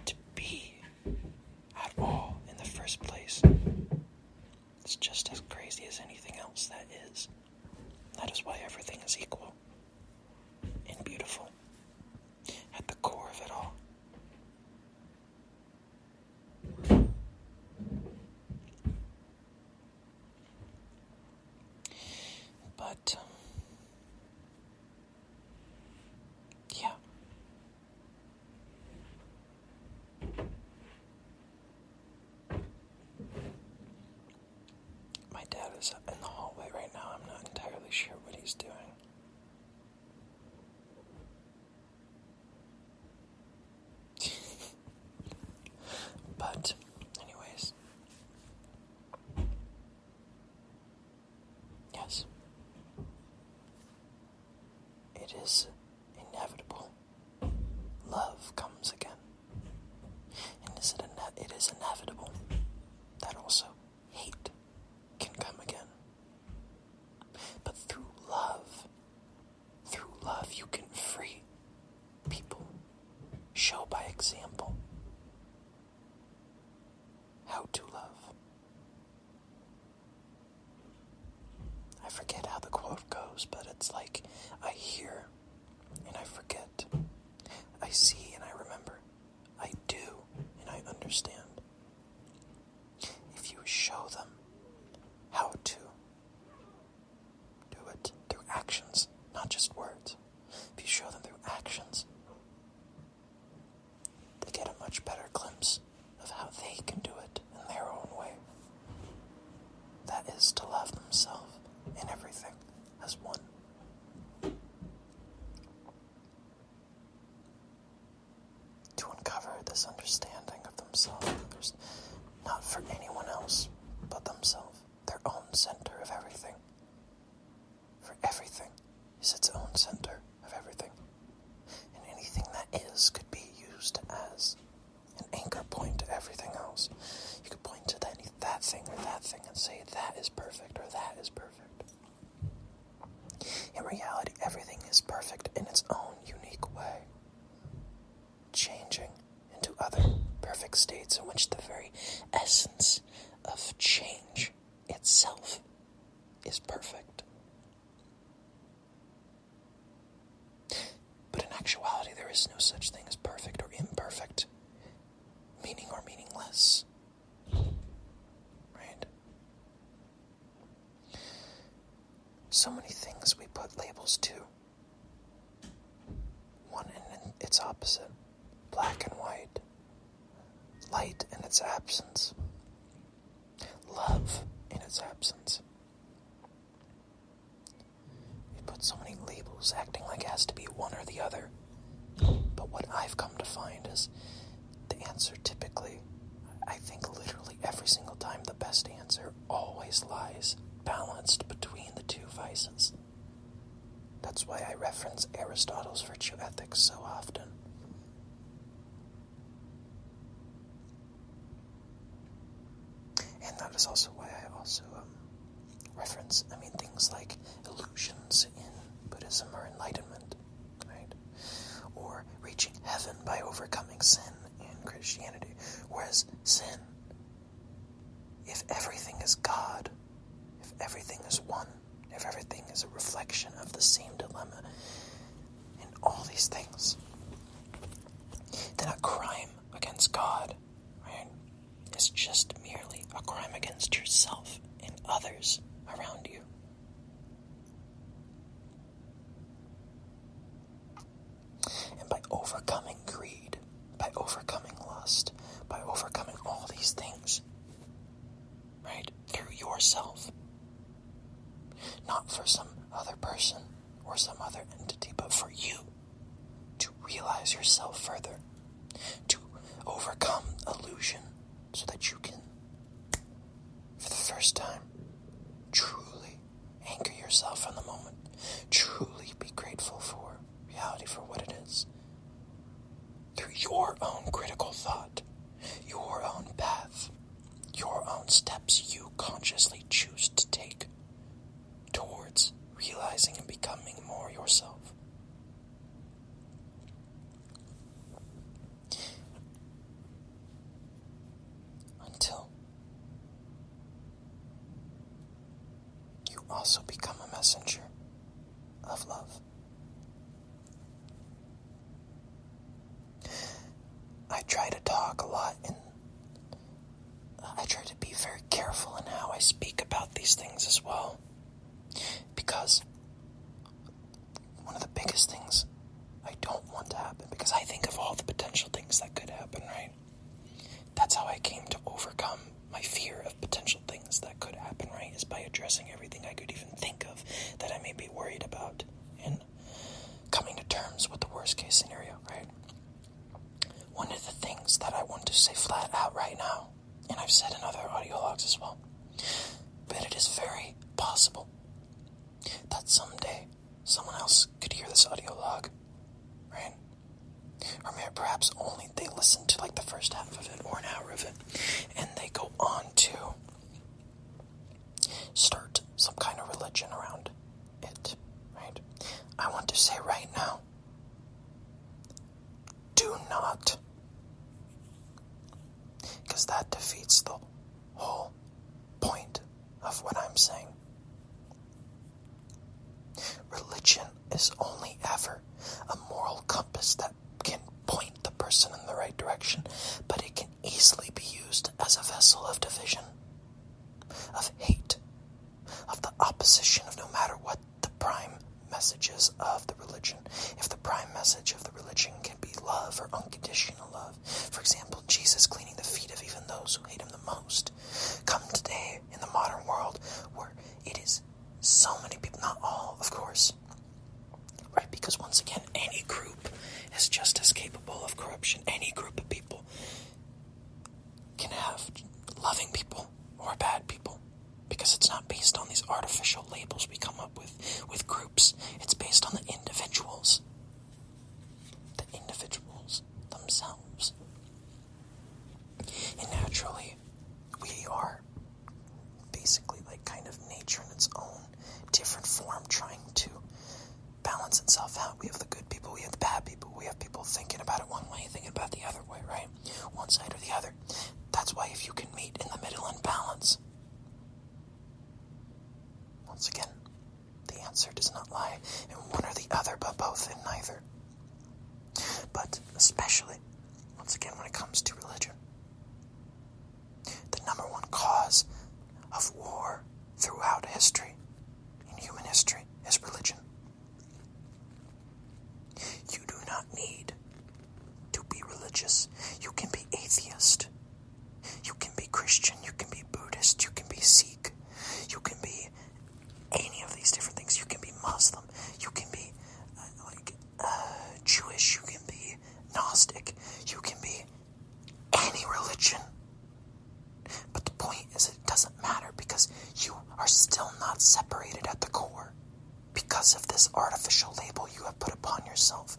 To be at all in the first place. It's just as crazy as anything else that is. That is why everything is equal and beautiful at the core of it all. But, yeah. My dad is in the hallway right now. I'm not entirely sure what he's doing. But, anyways. Yes. It is inevitable. Love comes again. And it is inevitable that also hate can come again. But through love you can free people. Show by example how to love. I forget how the quote goes, but it's like, I hear and I forget. I see and I remember. I do and I understand. If you show them how to do it through actions, not just words. If you show them through actions, they get a much better glimpse of how they can do it in their own way. That is to love themselves in everything as one. To uncover this understanding of themselves, not for anyone else but themselves, their own center of everything. For everything is its own center of everything. And anything that is could be used as an anchor point to everything else. You could point to that thing or that thing and say that is perfect or that is perfect. In reality, everything is perfect in its own unique way, changing into other perfect states in which the very essence of change itself is perfect. But in actuality, there is no such thing as perfect or imperfect, meaning or meaningless. Right? So many things we put labels to. One in its opposite, black and white, light in its absence, love in its absence. We put so many labels acting like it has to be one or the other. But what I've come to find is the answer typically, I think literally every single time, the best answer always lies balanced between the two vices. That's why I reference Aristotle's virtue ethics so often. And that is also why I also reference, things like illusions in Buddhism or enlightenment, right? is sin? If everything is God, if everything is one, if everything is a reflection of the same dilemma, and all these things, then a crime against God, right, is just merely a crime against yourself and others around you. And by overcoming greed, by overcoming lust, by overcoming all these things, right, through yourself, not for some other person or some other entity, but for you to realize yourself further, to overcome illusion so that you can, for the first time, truly anchor yourself in the moment, truly be grateful for reality for what it is, through your own critical thought, your own path, your own steps you consciously choose to take towards realizing and becoming more yourself. Until you also become a messenger of love. I try to talk a lot, and I try to be very careful in how I speak about these things as well, because one of the biggest things I don't want to happen, because I think of all the potential things that could happen, right? That's how I came to overcome my fear of potential things that could happen, right? Is by addressing everything I could even think of that I may be worried about and coming to terms with the worst case scenario, right? One of the things that I want to say flat out right now, and I've said in other audio logs as well, but it is very possible that someday someone else could hear this audio log, right? Or maybe perhaps only they listen to like the first half of it or an hour of it, and they go on to start some kind of religion around it, right? I want to say right now, do not, because that defeats the whole point of what I'm saying. Religion is only ever a moral compass that can point the person in the right direction, but it can easily be used as a vessel of division, of hate, of the opposition of no matter what the prime message is of the religion. If the prime message of the religion can be love or unconditional love, for example, Jesus cleaning the feet of even those who hate him the most, come today in the modern world where it is so many people, not all, of course, right? Because once again, any group is just as capable of corruption. Any group of people can have loving people or bad people, because it's not based on these artificial labels we come up with groups. It's based on the individuals themselves. And naturally, we are basically like kind of nature in its own different form, trying to balance itself out. We have the good people, we have the bad people, we have people thinking about it one way, thinking about the other way, right? One side or the other. That's why if you can meet in the middle and balance, once again, the answer does not lie in one or the other, but both and neither. But especially, once again, when it comes to religion, the number one cause of war throughout history, in human history, is religion. You do not need to be religious. You can be atheist. You can be Christian. You can be Buddhist. You can be Sikh. You can be any of these different things. You can be Muslim. You can be Jewish. You can be Gnostic. You can be any religion. But the point is, it doesn't matter, because you are still not separated at the core because of this artificial label you have put upon yourself.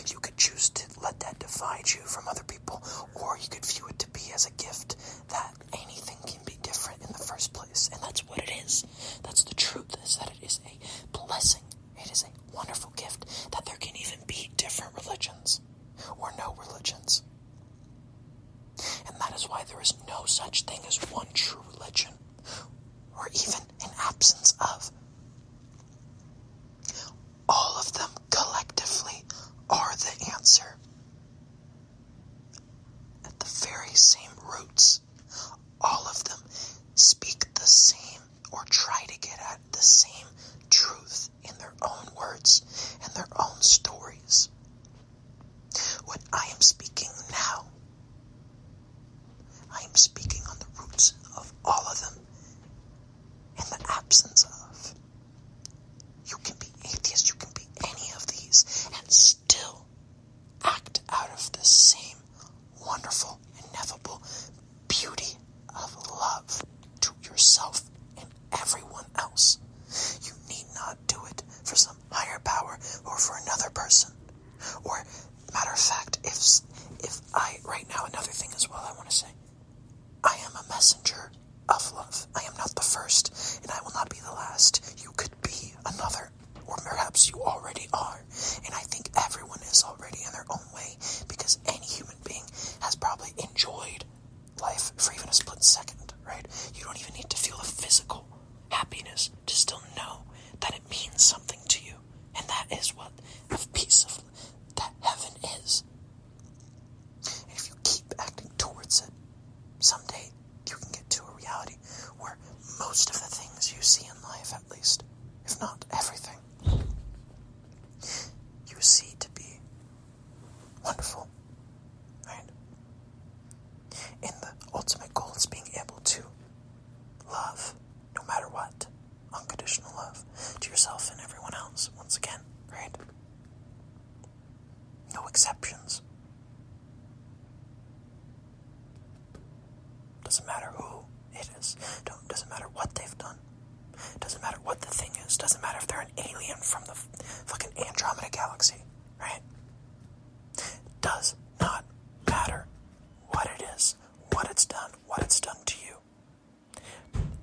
You could choose to let that divide you from other people, or you could view it to be as a gift that anything can be different in the first place. And that's what it is. That's the truth, is that it is a blessing. It is a wonderful gift that there can even be different religions or no religions. And that is why own stories. What I am speaking now, I am speaking on the roots of all of them and the absence of. You can be atheist, you can be any of these, and still act out of the same wonderful, ineffable beauty of love to yourself and everyone else. You need not do it for some higher power or for another person. Or, matter of fact, if I, right now, another thing as well I want to say, I am a messenger of love. I am not the first, and I will not be the last. You could be another, or perhaps you already are. And I think everyone is already in their own way, because any human being has probably enjoyed life for even a split second, right? You don't even need to feel the physical happiness to still know that it means something to you. And that is what a piece of that heaven is. And if you keep acting towards it, someday you can get to a reality where most of the things you see in life, at least, if not everything, you see to be wonderful, right? And the ultimate goal is being able to love, no matter what, unconditional love to yourself and everyone else, once again, right? No exceptions. Doesn't matter who it is. Doesn't matter what they've done. Doesn't matter what the thing is. Doesn't matter if they're an alien from the fucking Andromeda galaxy, right? Does not matter what it is, what it's done to you.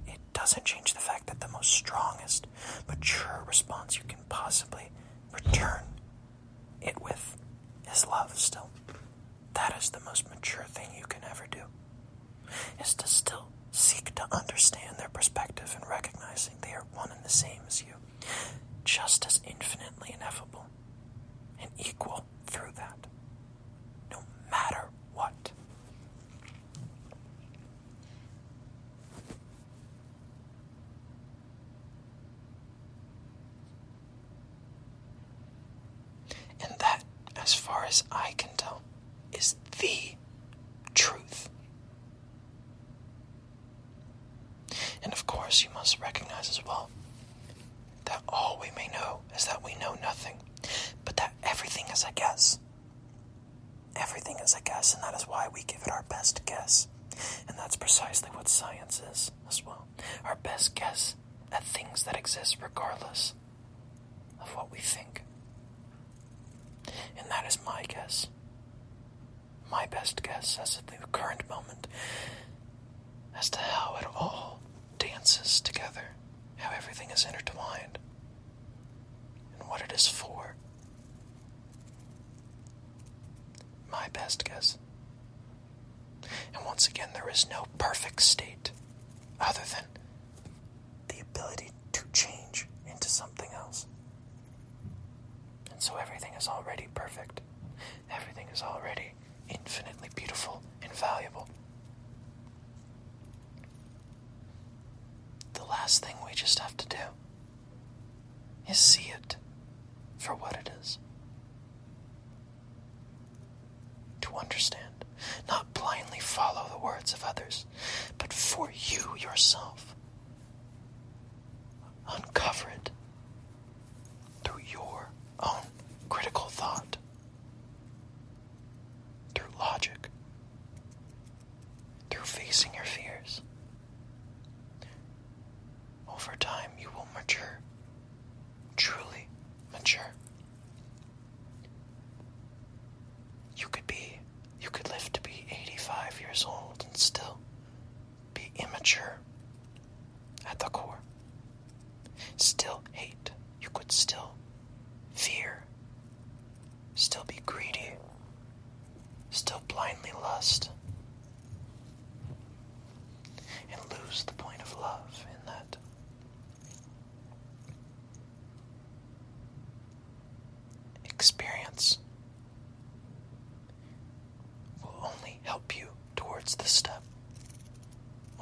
It doesn't change the fact that the most strongest, mature response you can possibly return it with is love still. That is the most mature thing you can ever do, is to still seek to understand their perspective and recognizing they are one and the same as you, just as infinitely ineffable and equal through that, no matter what. And that, as far as I can tell, is the truth. And of course, you must recognize as well that all we may know is that we know nothing, but that everything is a guess. Everything is a guess, and that is why we give it our best guess. And that's precisely what science is as well. Our best guess at things that exist regardless of what we think. And that is my guess. My best guess as of the current moment as to how it all dances together, how everything is intertwined, and what it is for. My best guess. And once again, there is no perfect state other than the ability to change into something else. And so everything is already perfect. Everything is already infinitely beautiful and valuable. The last thing we just have to do is see it for what it is. To understand, not blindly follow the words of others, but for you yourself, uncover it through your own critical thought, through logic, through facing your fears. Over time, you will mature, truly mature. You could live to be 85 years old and still be immature at the core. Still hate. You could still fear. Still be greedy. Still blindly lust. And lose the point of love in that. Experience will only help you towards the step,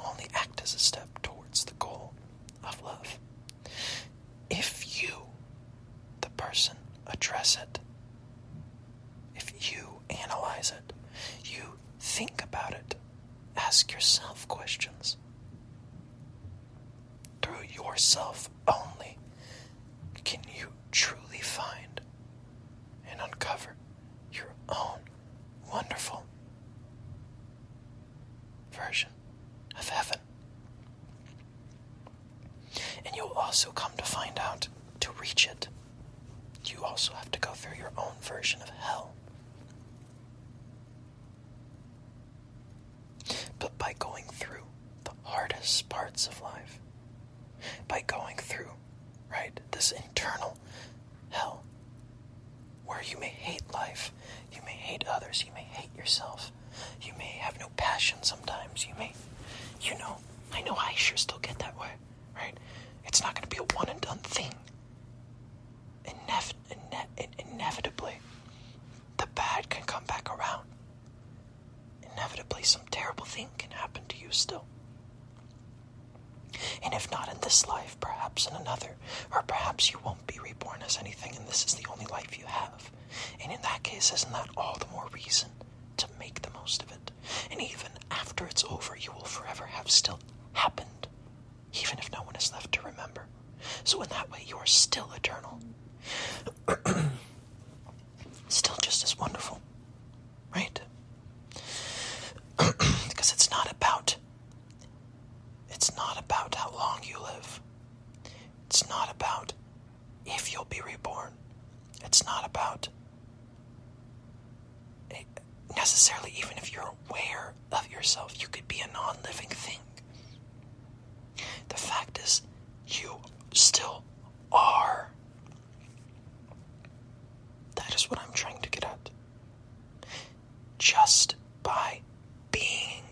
only act as a step towards the goal of love. If you, the person address it, if you analyze it, you think about it, ask yourself questions. Through yourself only can you truly find and uncover your own wonderful version of heaven. And you'll also come to find out, to reach it, you also have to go through your own version of hell. But by going through the hardest parts of life, by going through, right, this internal hell, where you may hate life, you may hate others, you may hate yourself, you may have no passion sometimes, you may, I know I sure still get that way, right? It's not going to be a one and done thing. Inevitably, the bad can come back around. Inevitably, some terrible thing can happen to you still. And if not in this life, perhaps in another, or perhaps you won't be reborn as anything and this is the only life you have. And in that case, isn't that all the more reason to make the most of it? And even after it's over, you will forever have still happened, even if no one is left to remember. So in that way, you are still eternal. Still just as wonderful, right? Because it's not about how long you live. It's not about if you'll be reborn. It's not about necessarily even if you're aware of yourself, you could be a non-living thing. The fact is, you still are. That is what I'm trying to get at. Just by being,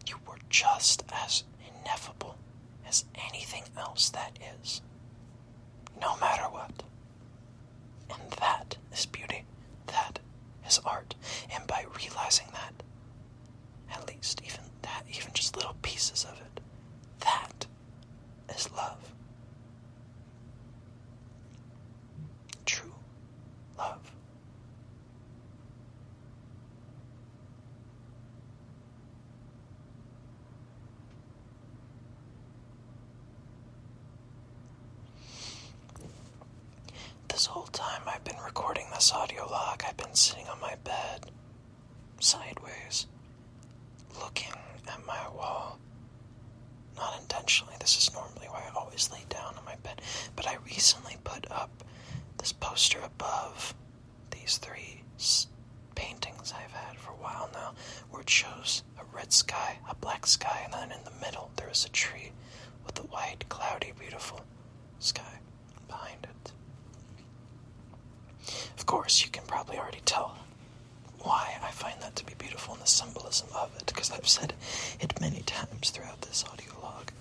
you were just as ineffable as anything else that is. No matter what. And that is beauty. That is art. And by realizing that, at least even just little pieces of it, that is love. True love. This whole time I've been recording this audio log, I've been sitting on my bed, sideways, looking at my wall. Not intentionally, this is normally why I always lay down on my bed, but I recently put up this poster above these three paintings I've had for a while now, where it shows a red sky, a black sky, and then in the middle there is a tree with a white, cloudy, beautiful sky behind it. Of course, you can probably already tell why I find that to be beautiful and the symbolism of it, because I've said it many times throughout this audio log.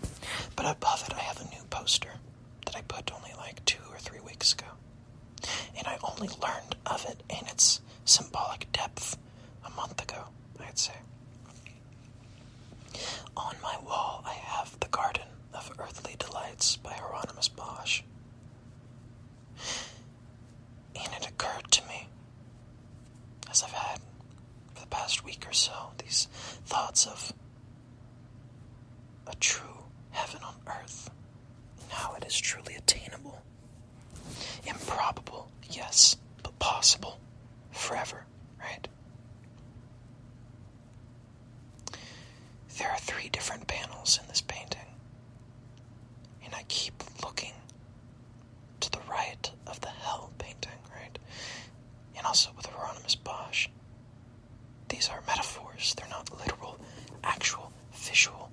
But above it, I have a new poster that I put only like 2 or 3 weeks ago. And I only learned of it in its symbolic depth a month ago, I'd say. On my wall, I have The Garden of Earthly Delights by Hieronymus Bosch. And it occurred to me, as I've had for the past week or so, these thoughts of a true heaven on earth, and how it is truly attainable. Improbable, yes, but possible forever, right? There are 3 different panels in this painting, and I keep looking to the right of the hell painting, right? And also with Hieronymus Bosch. These are metaphors, they're not literal, actual, visual,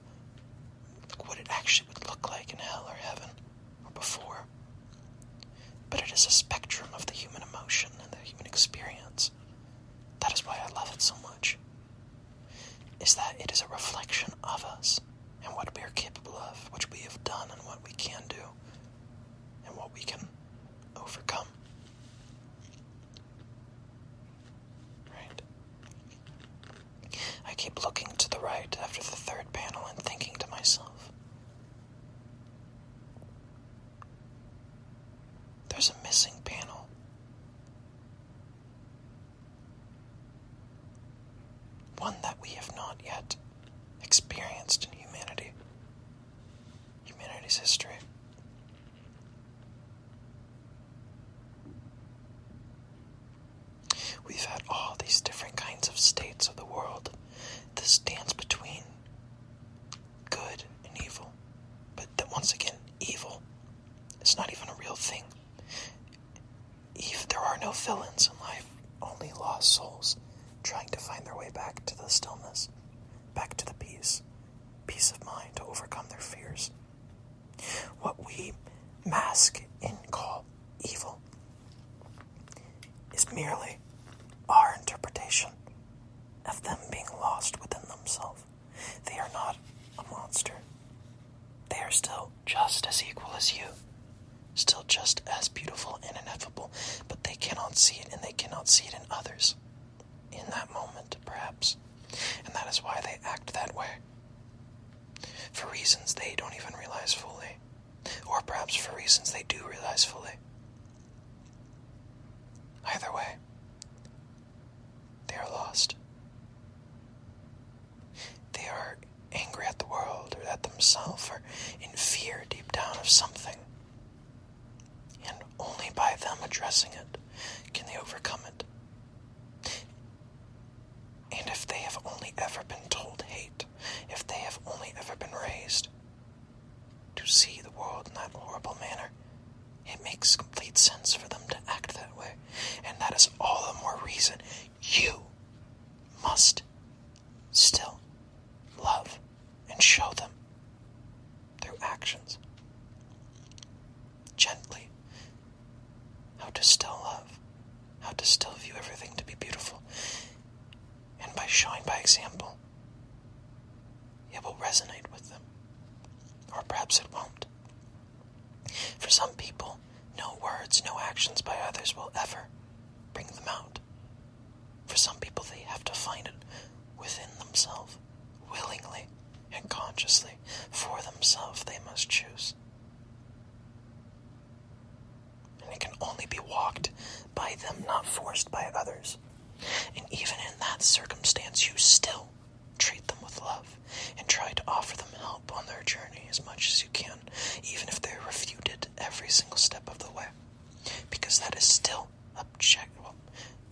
like what it actually would look like in hell or heaven or before. But it is a spectrum of the human emotion and the human experience. That is why I love it so much. Is that it is a reflection of us and what we are capable of, what we have done and what we can do, and what we can overcome. Right? I keep looking to the right after the 3rd panel and thinking to myself, there's a missing panel. One that we have not yet experienced in humanity's history. We've had all these different kinds of states of the world, this dance between good and evil. But that once again, evil is not even a real thing. There are no villains in life, only lost souls trying to find their way back to the stillness, back to the peace of mind to overcome their fears. What we mask and call evil is merely our interpretation of them being lost within themselves. They are not a monster. They are still just as equal as you, still just as beautiful and ineffable, but they cannot see it, and they cannot see it in others in that moment, perhaps. And that is why they act that way. For reasons they don't even realize fully. Or perhaps for reasons they do realize fully. Either way, they are lost. They are angry at the world or at themselves or in fear deep down of something. And only by them addressing it can they overcome it. And if they have only ever been told hate, if they have only ever been raised to see the world in that horrible manner, it makes complete sense for them to act that way. And that is all the more reason you must still love and show them through actions, gently, how to still love, how to still view everything to be beautiful. And by showing by example, it will resonate with them. Or perhaps it won't. For some people, no words, no actions by others will ever bring them out. For some people, they have to find it within themselves, willingly and consciously. For themselves, they must choose. And it can only be walked by them, not forced by others. And even in that circumstance, you still treat them with love and try to offer them help on their journey as much as you can, even if they're refuted every single step of the way. Because that is still well,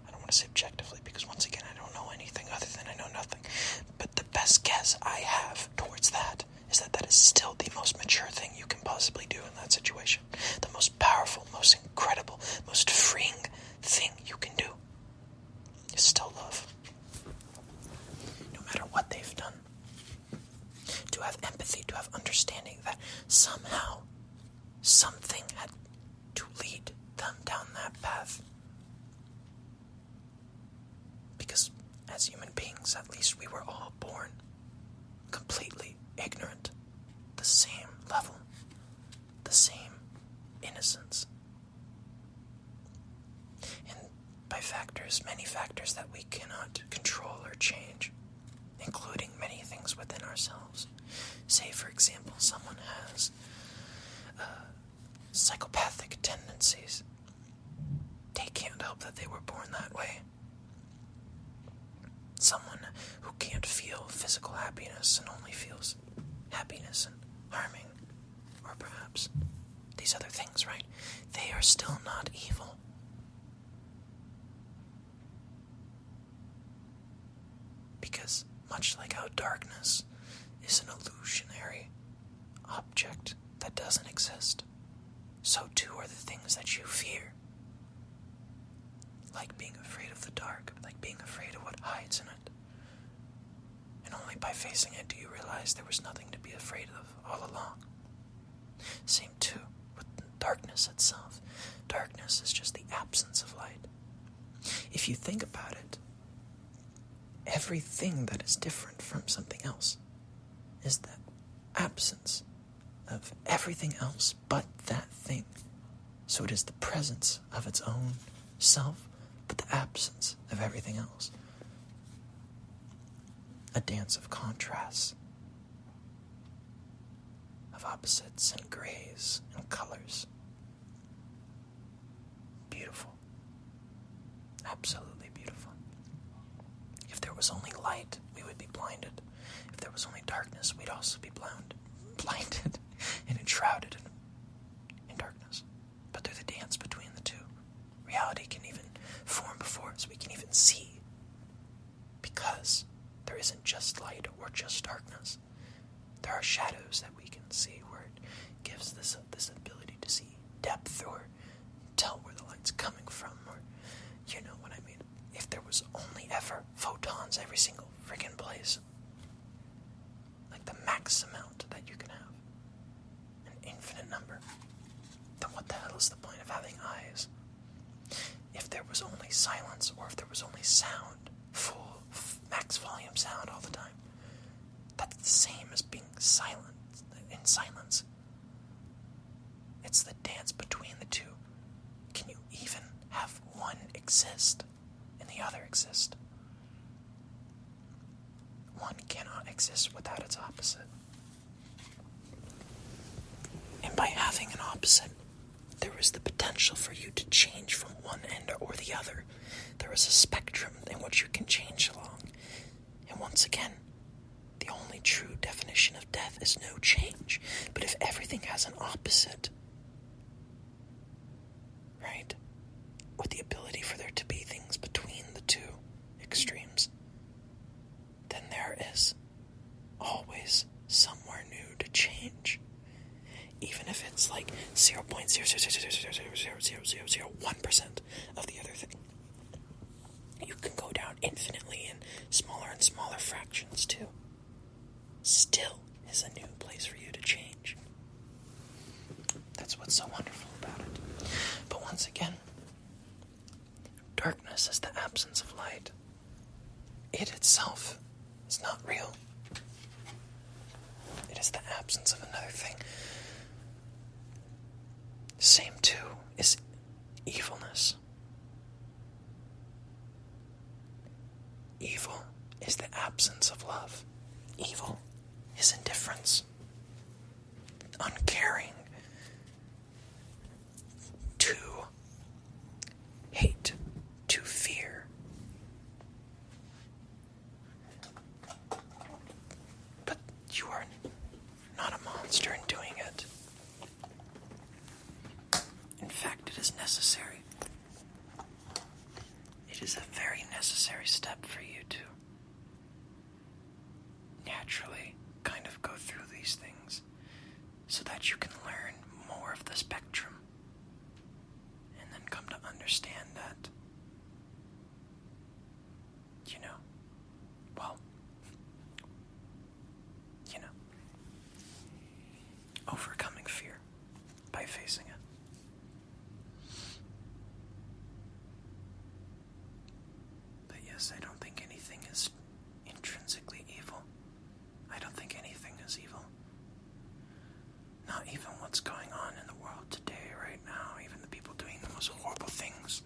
I don't want to say objectively, because once again, I don't know anything other than I know nothing. But the best guess I have towards that is that that is still the most mature thing you can possibly do in that situation. The most powerful, most incredible, most freeing thing you can do is still love. No matter what they've done. To have empathy, to have understanding that somehow something had to lead them down that path. Because as human beings, at least, we were all born completely ignorant, the same level, the same innocence. And by factors, many factors that we cannot control or change, including many things within ourselves. Say, for example, someone has psychopathic tendencies. They can't help that they were born that way. Someone who can't feel physical happiness and only feels happiness and harming, or perhaps these other things, right? They are still not evil. Because much like how darkness is an illusionary object that doesn't exist, so too are the things that you fear. Like being afraid of the dark, like being afraid of what hides in it. And only by facing it do you realize there was nothing to be afraid of all along. Same too with darkness itself. Darkness is just the absence of light. If you think about it, everything that is different from something else is the absence of everything else but that thing. So it is the presence of its own self, but the absence of everything else. A dance of contrasts, of opposites and grays and colors. absolutely beautiful. If there was only light, we would be blinded. If there was only darkness, we'd also be blinded and enshrouded in darkness. But through the dance between the two, reality can even form before us. We can even see, because there isn't just light or just darkness. There are shadows that we can see, where it gives this ability to see depth or tell where the light's coming from, or you know what I mean. If there was only ever photons every single friggin' place, like the max amount that you can have, an infinite number, then what the hell is the point of having eyes? If there was only silence, or if there was only sound, full max volume sound all the time, that's the same as being silent in silence. It's the dance between the two. Can you even have one exist and the other exist? One cannot exist without its opposite. And by having an opposite, there is the potential for you to change from one end or the other. There is a spectrum in which you can change along. And once again, the only true definition of death is no change. But if everything has an opposite, right, with the ability for there to be things between the two extremes, then there is always somewhere new to change. Even if it's like 0.000000001% of the other thing. You can go down infinitely in smaller and smaller fractions too. Still is a new place for you to change. That's what's so wonderful about it. But once again, darkness is the absence of light. It itself is not real. It is the absence of another thing. Same too is evilness. Evil is the absence of love. Evil is indifference, uncaring, to hate, to fear. But you are not a monster in doing it. In fact, it is necessary. It is a very necessary step for you to naturally kind of go through these things so that you can learn more of the spectrum and then come to understand that, overcoming fear by facing it. But yes, I don't think anything is intrinsically evil. I don't think anything is evil. Not even what's going on in the world today, right now. Even the people doing the most horrible things,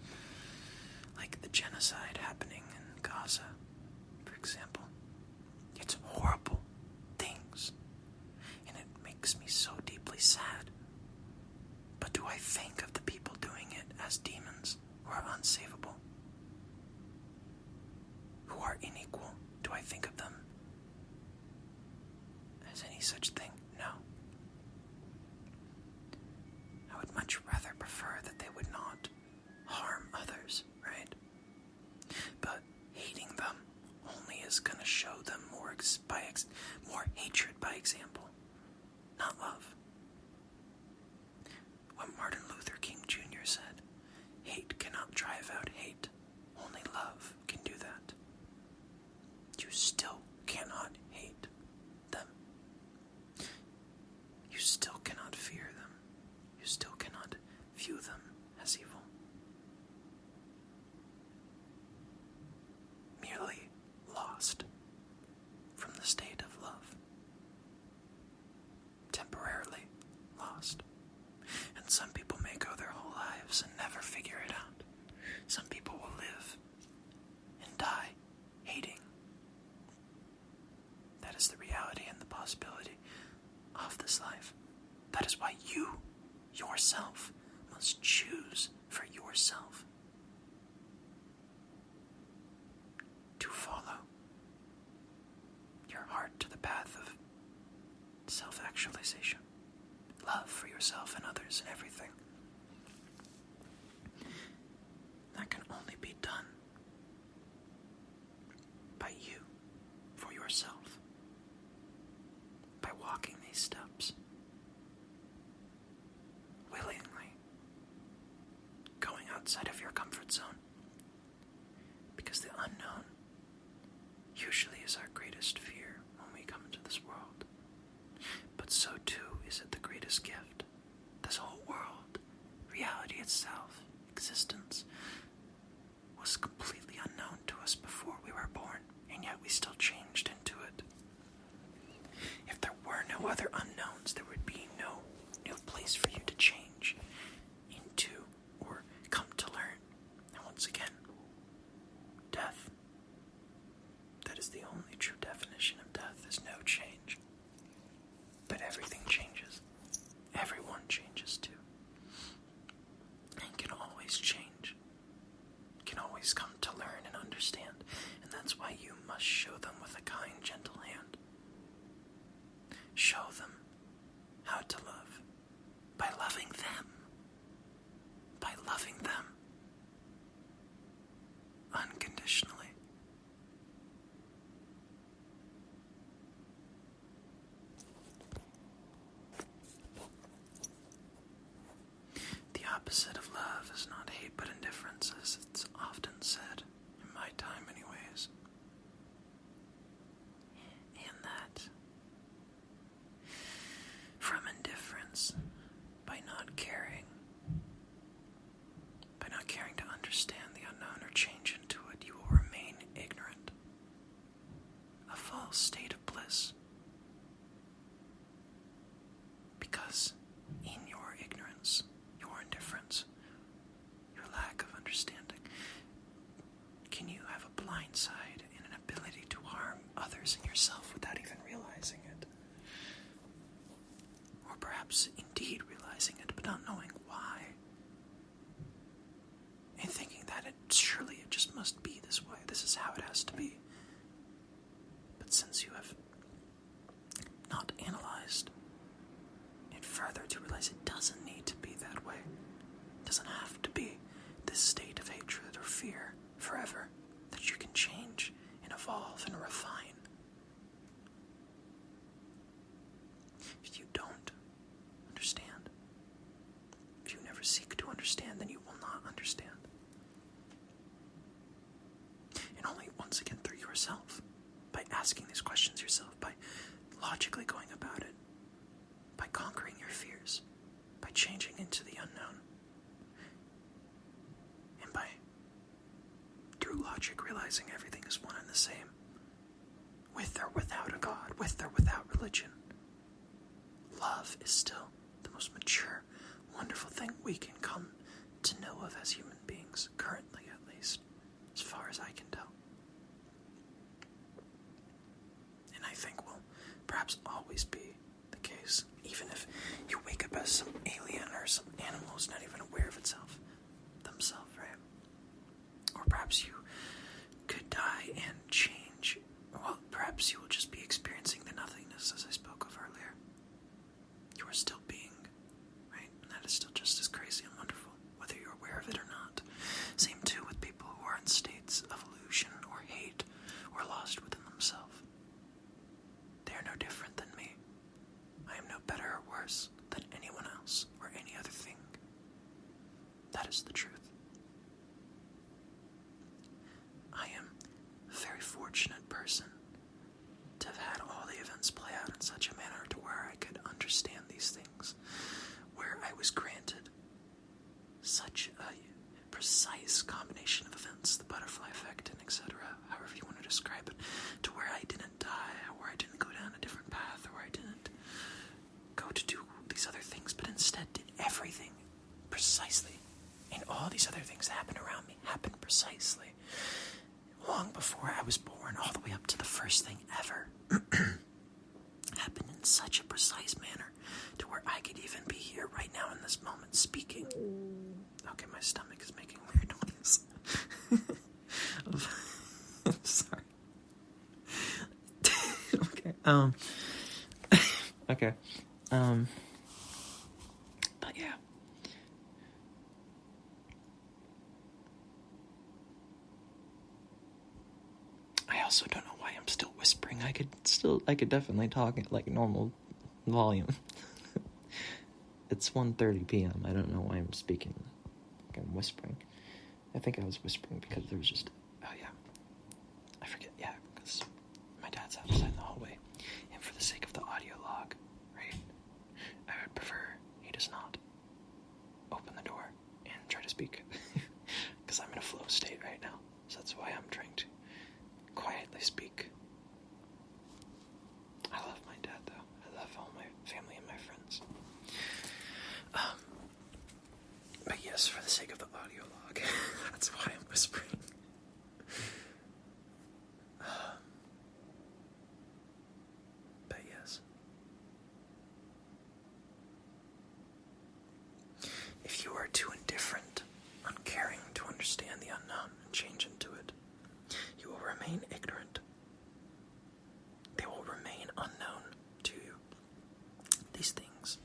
like the genocide happening in Gaza, for example. It's horrible things, and it makes me so deeply sad. But do I think of the people doing it as demons who are unsavable, who are unequal? Do I think of them as any such thing? No. I would much rather prefer that they would not harm others, right? But hating them only is going to show them more hatred by example, not love. What Martin Luther King Jr. said, hate cannot drive out hate. Only love can do that. You still cannot hate them. You still cannot fear them. You still cannot view them as evil. Merely lost from the state of love. Temporarily lost. And some people may go their whole lives and never figure it out. Some people will live and die hating. answers and everything. That can only be done by you, for yourself, by walking these steps, willingly, going outside of your comfort zone, because the unknown usually is our greatest fear when we come into this world. But so too is it the greatest gift. This whole world, reality itself, existence, was completely unknown to us before we were born, and yet we still changed into it. If there were no other unknowns, there would be no place for you to change into or come to learn. And once again, death. That is the only true definition of death, is no change. But everything changes. Everyone changes too. And can always change. Can always come to learn and understand. And that's why you must show them with a kind, gentle hand. Show them how to love. By loving them. By loving them. Unconditionally. The opposite of love is not hate but indifference, as it's often said, in my time anyways. And that from indifference, by not caring to understand the unknown or change into it, you will remain ignorant. A false state of bliss. Because in your ignorance, your indifference, your lack of understanding, can you have a blind side and an ability to harm others and yourself without even realizing it? Or perhaps indeed realizing it, but not knowing why. And thinking that surely it just must be this way. This is how it has to be. But since you have not analyzed it further to realize it doesn't need to be that way. It doesn't have to be this state of hatred or fear forever. That you can change and evolve and refine. If you don't understand, if you never seek to understand, then you will not understand. And only once again through yourself, by asking these questions yourself, by logically going about it, by conquering your fears, by changing into the unknown, and by, through logic, realizing everything is one and the same, with or without a God, with or without religion. Love is still the most mature, wonderful thing we can come to know of as human beings, currently at least, as far as I can tell. And I think will perhaps always be the case, even if you wake up as some alien or some animal who's not even aware of themselves, right? Or perhaps you could die and change. Well, perhaps you will just be experiencing the nothingness, as I spoke of earlier. You are still being, right? And that is still just as crazy and wonderful, whether you're aware of it or not. Same too with people who are in states of illusion or hate or lost within themselves. They are no different than me. I am no better or worse than anyone else or any other thing. That is the truth. I am a very fortunate person to have had all the events play out in such a manner to where I could understand these things, where I was granted such a precise combination of events, the butterfly effect and etc., however you want to describe it, to where I didn't die, where I didn't go down a different path, or I didn't go to do these other things, but instead did everything precisely. And all these other things that happened around me happened precisely. Long before I was born, all the way up to the first thing ever, happened in such a precise manner to where I could even be here right now in this moment speaking. Okay, my stomach is making weird noises. I'm sorry. Okay. Okay. But yeah. also don't know why I'm still whispering. I could definitely talk at like normal volume. It's 1:30 p.m. I don't know why I'm speaking. Like I'm whispering. I think I was whispering because there was just, oh yeah, I forget, yeah, because my dad's outside in the hallway, and for the sake of the audio log, right, I would prefer he does not open the door and try to speak, because I'm in a flow state right now, so that's why I'm trying to quietly speak. I love my dad, though. I love all my family and my friends. But yes, for the sake of the audio log, that's why I'm whispering. But yes. If you are too indifferent, uncaring to understand the unknown and change into it, you will remain ignorant. They will remain unknown to you. These things.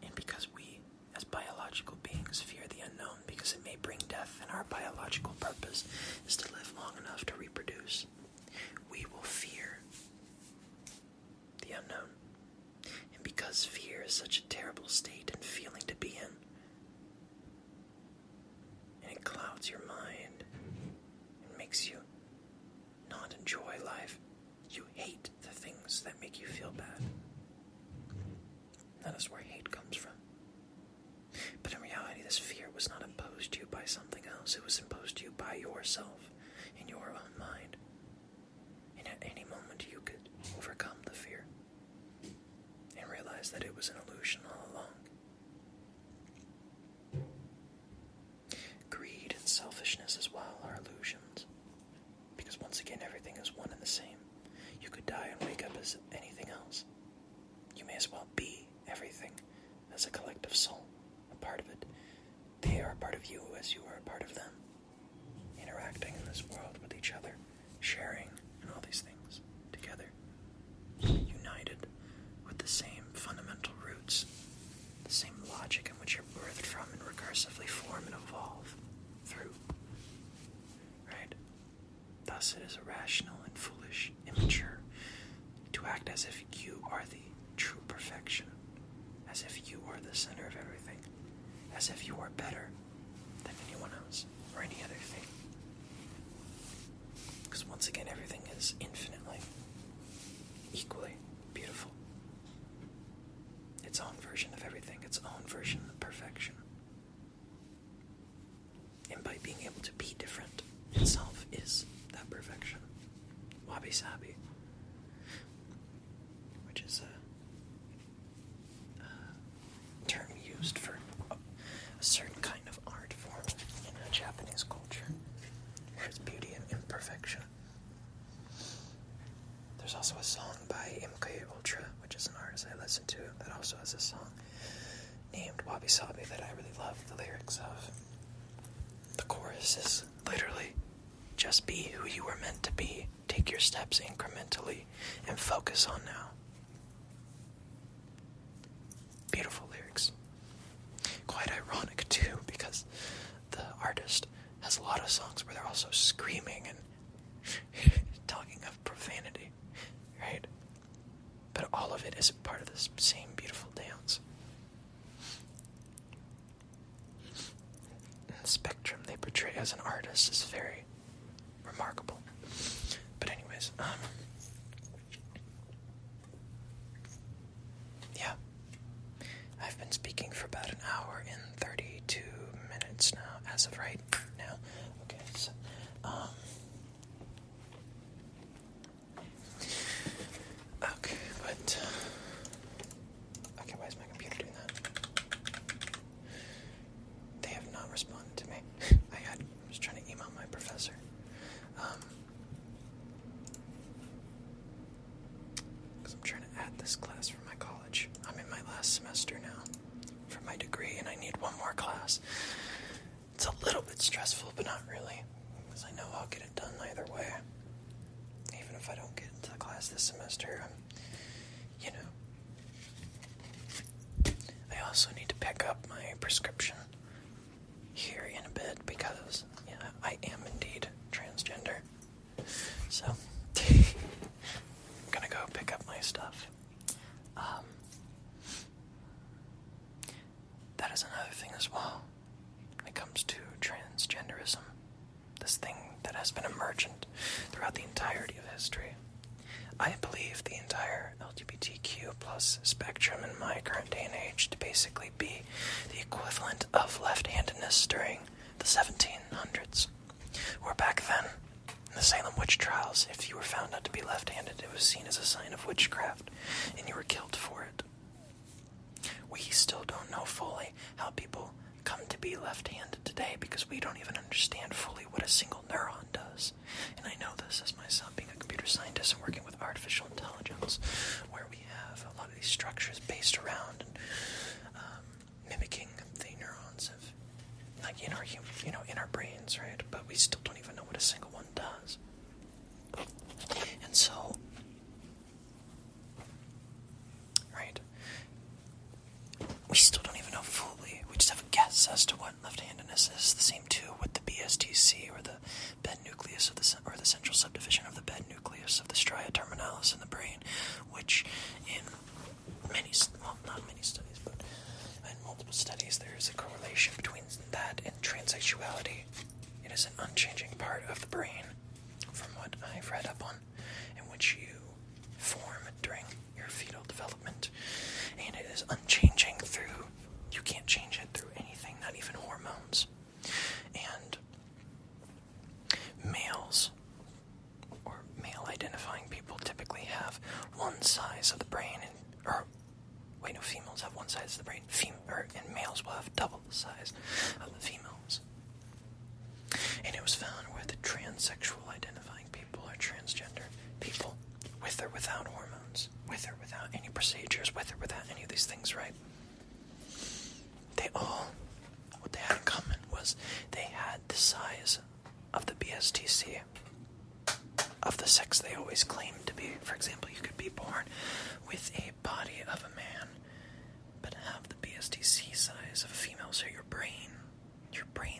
And because we, as biological beings, fear the unknown because it may bring death, and our biological purpose is to live long enough to reproduce, we will fear the unknown. And because fear is such a terrible state and feeling to be in, and it clouds your mind and makes you not enjoy life, you hate the things that make you feel bad. That is where hate comes from. But in reality, this fear was not imposed to you by something else. It was imposed to you by yourself, in your own mind. And at any moment, you could overcome the fear and realize that it was an illusion all along. Greed and selfishness as well are illusions. Because once again, everything is one and the same. You could die and wake up as anything else. You may as well be everything as a collective soul, a part of it. They are a part of you as you are a part of them, interacting in this world with each other, sharing, and all these things together, united with the same fundamental roots, the same logic in which you're birthed from and recursively form and evolve through. Right? Thus it is irrational and foolish, immature, to act as if you are the true perfection, as if you are the center of everything, as if you are better than anyone else or any other thing. Because once again, everything is infinitely, equally beautiful. Its own version of everything, its own version of perfection. And by being able to be different itself is that perfection. Wabi-sabi. Which is a term used for a certain kind of art form in a Japanese culture, where it's beauty and imperfection. There's also a song by MK Ultra, which is an artist I listen to, that also has a song named Wabi Sabi that I really love the lyrics of. The chorus is literally, just be who you were meant to be, take your steps incrementally, and focus on now. Beautiful lyrics. Quite ironic too, because the artist has a lot of songs where they're also screaming and talking of profanity, right? But all of it is a part of this same beautiful dance. And the spectrum they portray as an artist is very remarkable. But anyways, yeah. I've been speaking for about an hour and 32 minutes now, as of right now. Okay, so, okay, but, okay, why is my computer doing that? They have not responded to me. I was trying to email my professor. Because I'm trying to add this class for my college. I'm in my last semester now for my degree, and I need one more class. It's a little bit stressful, but not really, because I know I'll get it done either way. Even if I don't get into the class this semester, I also need to pick up my prescription here in a bit, because I am indeed transgender. So emergent throughout the entirety of history. I believe the entire LGBTQ plus spectrum in my current day and age to basically be the equivalent of left-handedness during the 1700s. Or back then, in the Salem witch trials, if you were found out to be left-handed, it was seen as a sign of witchcraft, and you were killed for it. We still don't know fully how people come to be left-handed today because we don't even understand fully what a single neuron does. And I know this as myself being a computer scientist and working with artificial intelligence, where we have a lot of these structures based around and mimicking the neurons of, like in our in our brains, right? But we still don't even know what a single one does. And so, right, we still don't even know fully. We just have a guess as to what left-handedness is. The same too with the BSTC, or the bed nucleus of the central subdivision of the bed nucleus of the stria terminalis in the brain, which in not many studies, but in multiple studies, there is a correlation between that and transsexuality. It is an unchanging part of the brain, from what I've read up on, in which you form during your fetal development, and it is unchanging through, you can't change it through anything, not even hormones. And males, or male-identifying people, typically have one size of the brain, females have one size of the brain, and males will have double the size of the females. And it was found where the transsexual identifying people, or transgender people, with or without hormones, with or without any procedures, with or without any of these things, right? What they had in common was they had the size of the BSTC, of the sex they always claimed to be. For example, you could be born with a body of a man, but have the BSTC size of a female, so your brain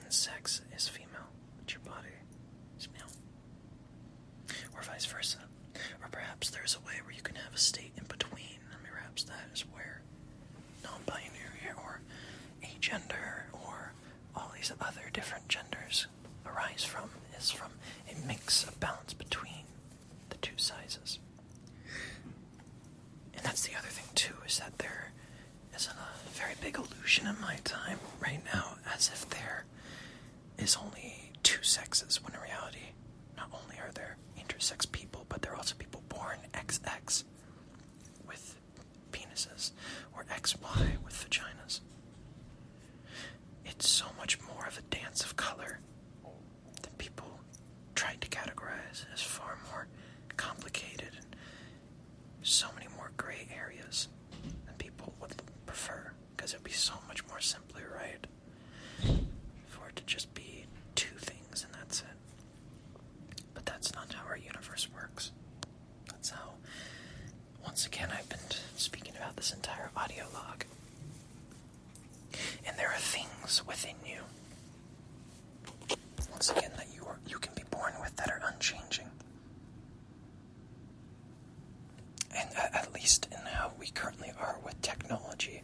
sex is female, but your body is male. Or vice versa. Or perhaps there's a way where you can have a state in between, and perhaps that is where non-binary or agender or all these other different genders arise from, is from a mix, a balance between the two sizes. And that's the other thing too, is that there is a very big illusion in my time right now, as if there is only two sexes, when in reality, not only are there intersex people, but there are also people born XX with penises, or XY with vaginas. It's so much more of a dance of color than people tried to categorize, as far more complicated and so many more gray areas than people would prefer, because it would be so much more simply, right, for it to just be two things and that's it. But that's not how our universe works. That's how, once again, I've been speaking about this entire audio log. And there are things within you, once again, that you can be born with that are unchanging. And at least in how we currently are with technology.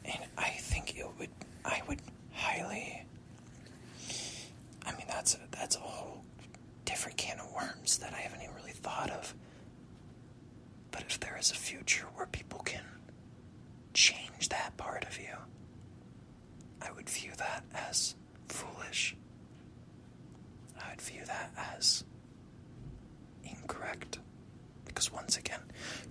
And I think I would highly, that's a whole different can of worms that I haven't even really thought of. But if there is a future where people can change that part of you, I would view that as foolish. I would view that as incorrect. Because once again,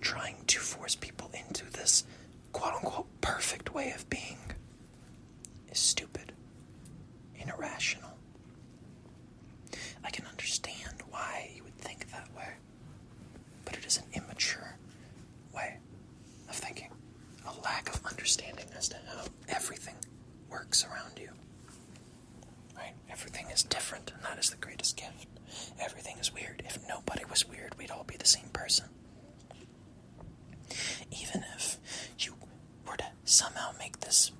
trying to force people into this quote-unquote perfect way of being is stupid and irrational. I can understand why you would think that way, but it is an immature way of thinking. A lack of understanding as to how everything works around you. Right? Everything is different, and that is the greatest gift. Everything is weird. If nobody was weird, we'd all be the same person. Even if you were to somehow make this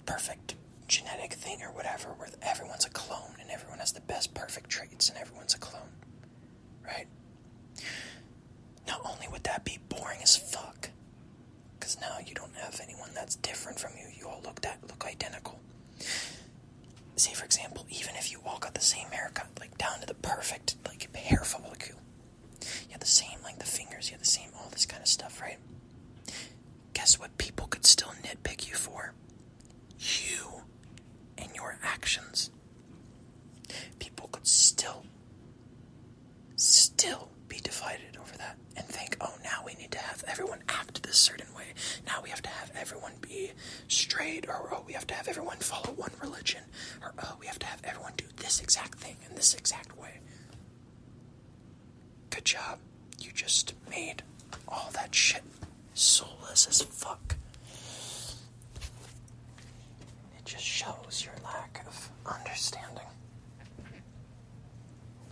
perfect genetic thing or whatever, where everyone's a clone and everyone has the best perfect traits and everyone's a clone, right? Not only would that be boring as fuck, because now you don't have anyone that's different from you. You all look identical. Say, for example, even if you all got the same haircut, like down to the perfect, like hair follicle, you had the same, like the fingers, you had the same, all this kind of stuff, right? Guess what people could still nitpick you for? You and your actions. People could still be divided over that and think, oh, now we need to have everyone act this certain way. Now we have to have everyone be straight, or oh, we have to have everyone follow one religion, or oh, we have to have everyone do this exact thing in this exact way. Good job. You just made all that shit soulless as fuck. It just shows your lack of understanding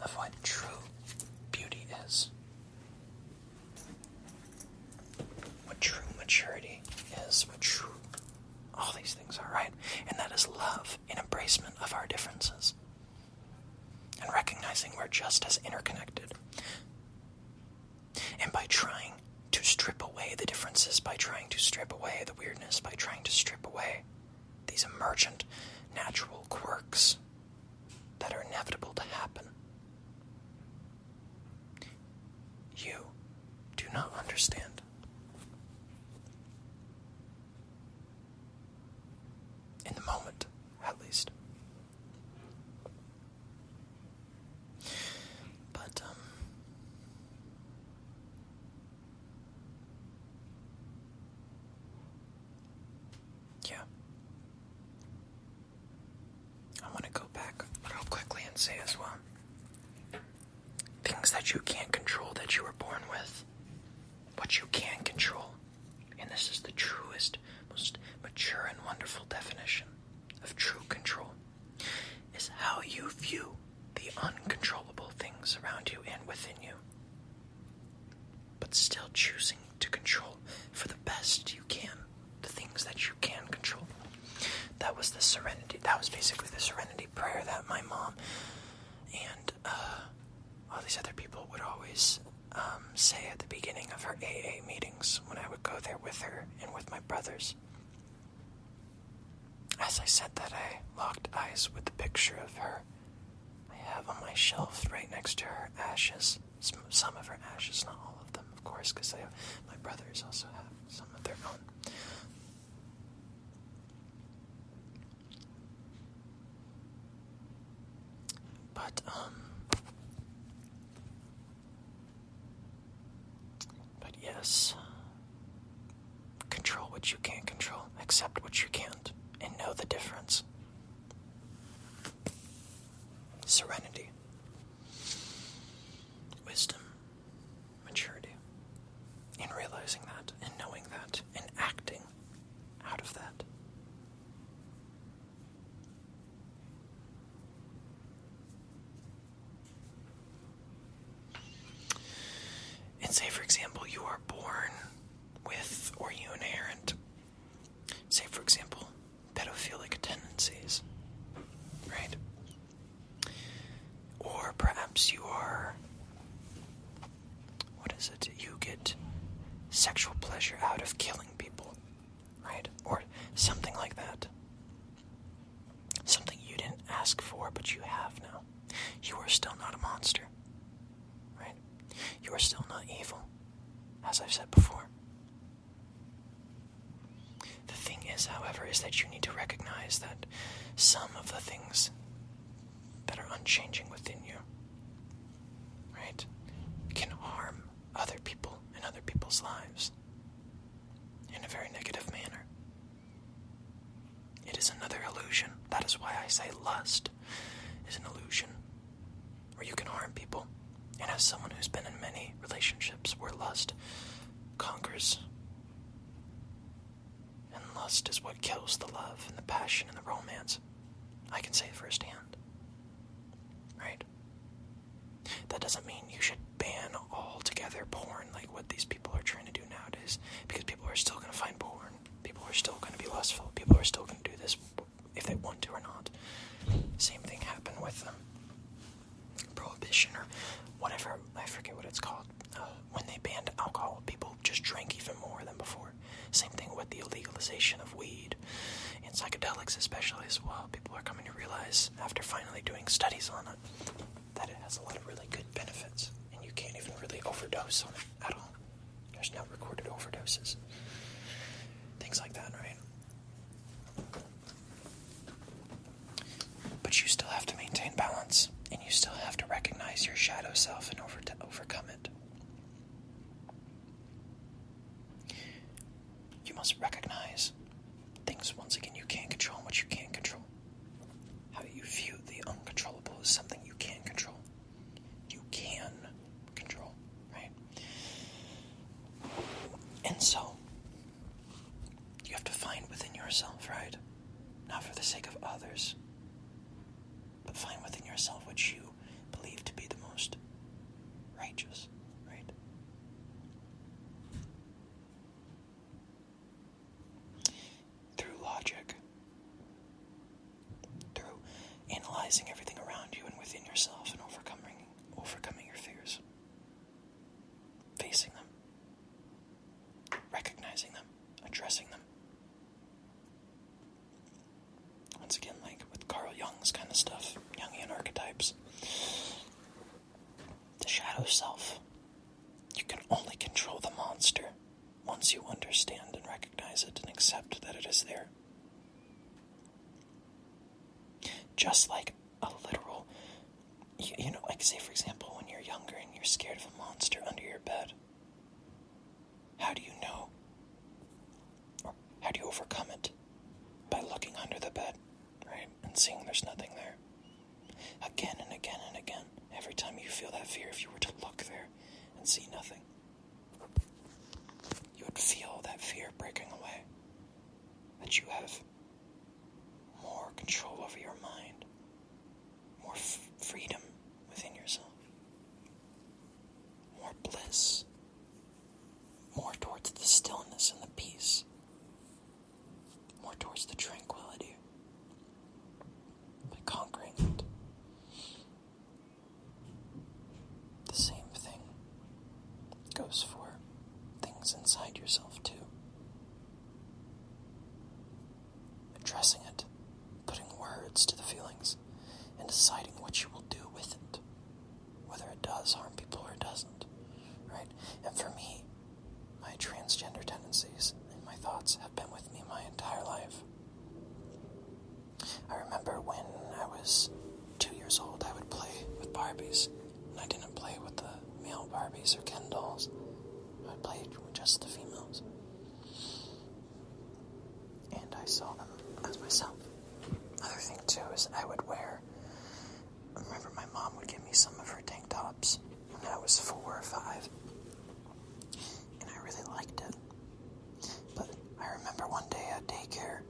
of what true beauty is. What true maturity is. What true all these things are, right? And that is love and embracement of our differences. And recognizing we're just as interconnected. And by trying to strip away the differences, by trying to strip away the weirdness, by trying to strip away these emergent natural quirks that are inevitable to happen, you do not understand. In the moment, at least. But, yeah. I want to go back real quickly and say as well, things that you can't control that you were born with, what you can control, and this is the truest, most mature and wonderful definition of true control, is how you view the uncontrollable things around you and within you, but still choosing to control for the best you can the things that you can control. That was the serenity, that was basically the serenity prayer that my mom and all these other people would always say at the beginning of her AA meetings when I would go there with her and with my brothers. As I said that, I locked eyes with the picture of her I have on my shelf right next to her ashes. Some of her ashes, not all of them, of course, because my brothers also have some of their own. But yes, control what you can't control, accept what you can't, and know the difference. Serenity, wisdom, maturity, in realizing that, and knowing that, and acting out of that. And say, for example, you are born with, or you inherit, say, for example, pedophilic tendencies, right? Or perhaps you are, you get sexual pleasure out of killing people, right? Or something like that. Something you didn't ask for, but you have now. You are still not a monster, right? You are still not evil, as I've said before. The thing is, however, is that you need to recognize that some of the things that are unchanging within you, right, can harm other people and other people's lives in a very negative manner. It is another illusion. That is why I say lust is an illusion where you can harm people. And as someone who's been in many relationships where lust conquers, and lust is what kills the love and the passion and the romance, I can say firsthand. Right? That doesn't mean you should ban altogether porn like what these people are trying to do nowadays, because people are still going to find porn. People are still going to be lustful. People are still going to do this if they want to or not. Same thing happened with prohibition or whatever, I forget what it's called. When they banned alcohol, people just drank even more than before. Same thing with the legalization of weed and psychedelics especially as well. People are coming to realize, after finally doing studies on it, that it has a lot of really good benefits, and you can't even really overdose on it at all. There's no recorded overdoses. Things like that, right? But you still have to maintain balance, and you still have to recognize your shadow self and overcome it. You must recognize things, once again, you can't control and what you can't control. How you view the uncontrollable is something you can control. You can control, right? And so, you have to find within yourself, right? Not for the sake of others, but find within yourself what you believe to be the most righteous, right? Through logic, through analyzing everything around you and within yourself and overcoming your fears, facing them, recognizing them, addressing them. Once again, like with Carl Jung's kind of stuff, Jungian archetypes, the shadow self, you can only control the monster once you understand and recognize it and accept that it is there. Just like a literal, you know, like say for example, when you're younger and you're scared of a monster under your bed, how do you know? Or how do you overcome it? By looking under the bed, right? And seeing there's nothing there. Again and again and again. Every time you feel that fear, if you were to look there and see nothing, you would feel that fear breaking away. That you have more control over your mind, more freedom within yourself, more bliss, more towards the stillness and the peace, more towards the tranquility, by conquering it. The same thing goes for things inside yourself too. Addressing it, putting words to the feelings, and deciding what you will do with it, whether it does harm people or it doesn't, right? And for me, my transgender tendencies and my thoughts have been with me my entire life. I remember when I was 2 years old, I would play with Barbies, and I didn't play with the male Barbies or Ken dolls. I played with just the females. And I saw them as myself. Another thing too is I remember my mom would give me some of her tank tops when I was 4 or 5. And I really liked it. But I remember one day at daycare,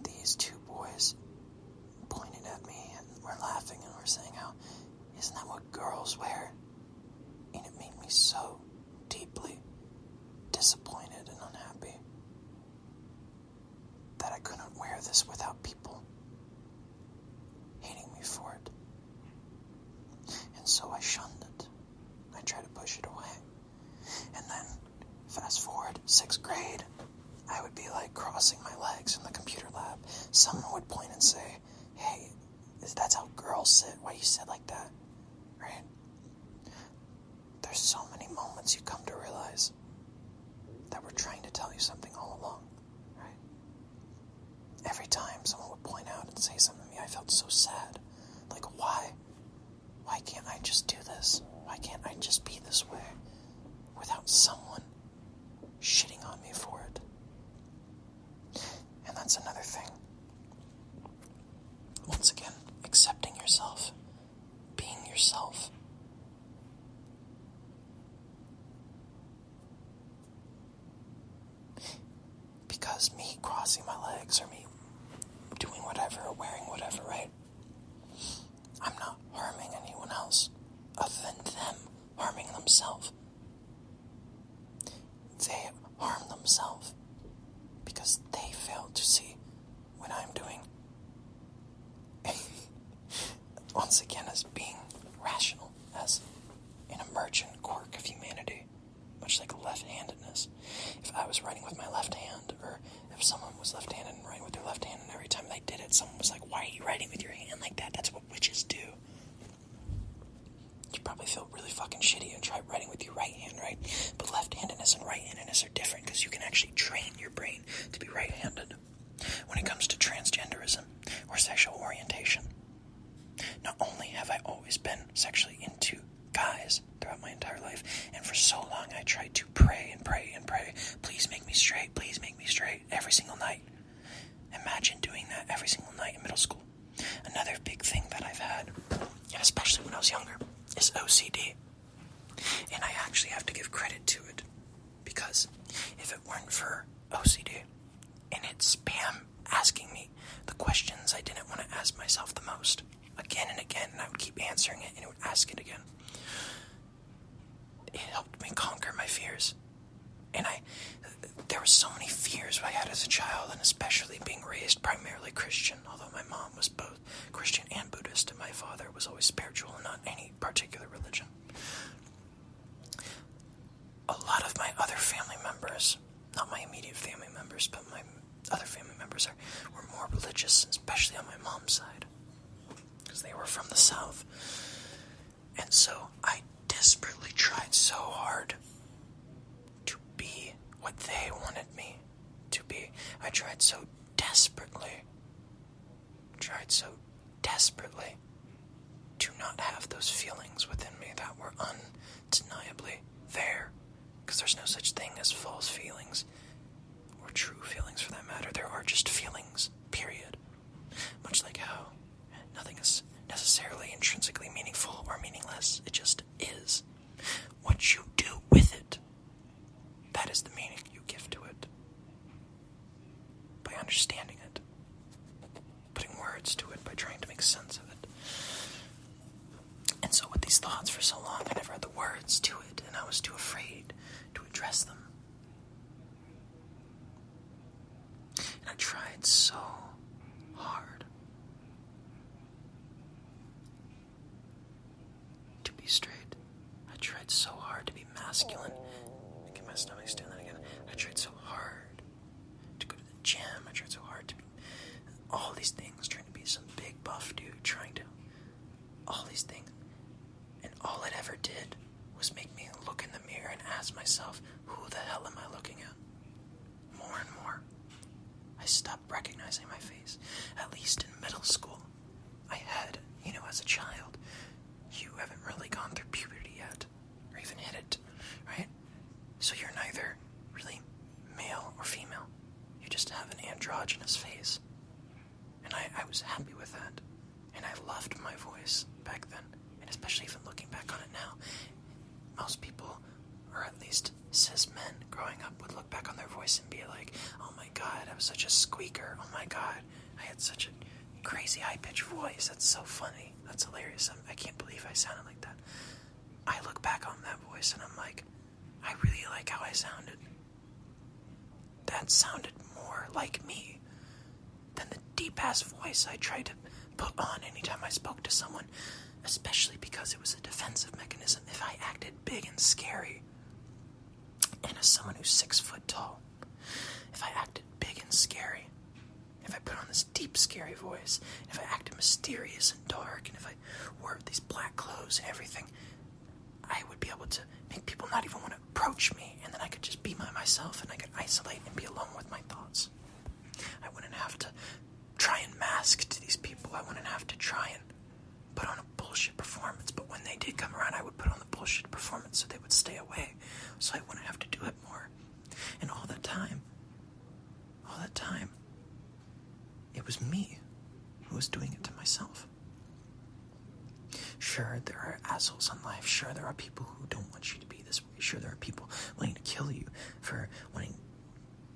these 2 boys pointed at me and were laughing and were saying how, isn't that what girls wear? And it made me so deeply disappointed and unhappy that I couldn't wear this without people hating me for it. And so I shunned it. I tried to push it away. And then, fast forward, 6th grade, I would be like crossing my legs in the computer lab. Someone would point and say, hey, that's how girls sit. Why you sit like that? Right? There's so many moments you come to realize that we're trying to tell you something all along, right? Every time someone would point out and say something to me, I felt so sad. Like, why? Why can't I just do this? Why can't I just be this way without someone shitting on me for it? And that's another thing. Once again, accepting yourself, being yourself. Because me crossing my legs or me doing whatever or wearing whatever, right? I'm not harming anyone else other than them harming themselves. They harm themselves because they fail to see what I'm doing. Once again, as being rational, as an emergent quirk of humanity, much like left-handedness. If I was writing with my left hand, or if someone was left-handed and writing with their left hand, and every time they did it, someone was like, why are you writing with your hand like that? That's what witches do. You probably feel really fucking shitty and try writing with your right hand, right? But left-handedness and right-handedness are different because you can actually train your brain to be right-handed. When it comes to transgenderism or sexual orientation, not only have I always been sexually into guys throughout my entire life, and for so long I tried to pray and pray and pray, please make me straight, every single night. Imagine doing that every single night in middle school. Another big thing that I've had, and especially when I was younger, is OCD. And I actually have to give credit to it, because if it weren't for OCD and its spam asking me the questions I didn't want to ask myself the most, again and again, and I would keep answering it and it would ask it again, it helped me conquer my fears. And there were so many fears I had as a child, and especially being raised primarily Christian, although my mom was both Christian and Buddhist, and my father was always spiritual and not any particular religion. A lot of my other family members, not my immediate family members, but my other family members were more religious, especially on my mom's side, because they were from the South. And so I desperately tried so hard to be what they wanted me to be. I tried so desperately to not have those feelings within me that were undeniably there. Because there's no such thing as false feelings, or true feelings for that matter. There are just feelings, period. Much like how nothing is necessarily intrinsically meaningful or meaningless. It just is. What you do with it, that is the meaning you give to it. By understanding it, putting words to it, by trying to make sense of it. And so with these thoughts for so long, I never had the words to it, and I was too afraid to address them. And I tried so hard to be straight. I tried so hard to be masculine. Get my stomach doing that again. I tried so hard to go to the gym. I tried so hard to be all these things, trying to be some big buff dude, all these things. And all it ever did was make me look in the mirror and ask myself, who the hell am I looking at? More and more, I stopped recognizing my face. At least in middle school, I had, as a child, you haven't really gone through puberty yet, or even hit it, right? So you're neither really male or female. You just have an androgynous face. And I was happy with that. And I loved my voice back then. And especially even looking back on it now, most people, or at least cis men growing up, would look back on their voice and be like, oh my god, I was such a squeaker. Oh my god, I had such a crazy high-pitched voice. That's so funny. That's hilarious. I can't believe I sounded like that. I look back on that voice and I'm like, I really like how I sounded. That sounded more like me than the deep-ass voice I tried to put on anytime I spoke to someone, especially because it was a defensive mechanism. If I acted big and scary, and as someone who's 6 foot tall, if I acted big and scary, if I put on this deep, scary voice, if I acted mysterious and dark, and if I wore these black clothes and everything, I would be able to make people not even want to approach me, and then I could just be myself, and I could isolate and be alone with my thoughts. I wouldn't have to try and mask to these people. I wouldn't have to try and put on a bullshit performance, but when they did come around, I would put on the bullshit performance so they would stay away, so I wouldn't have to do it more. And all that time, it was me who was doing it to myself. Sure, there are assholes in life. Sure, there are people who don't want you to be this way. Sure, there are people wanting to kill you for wanting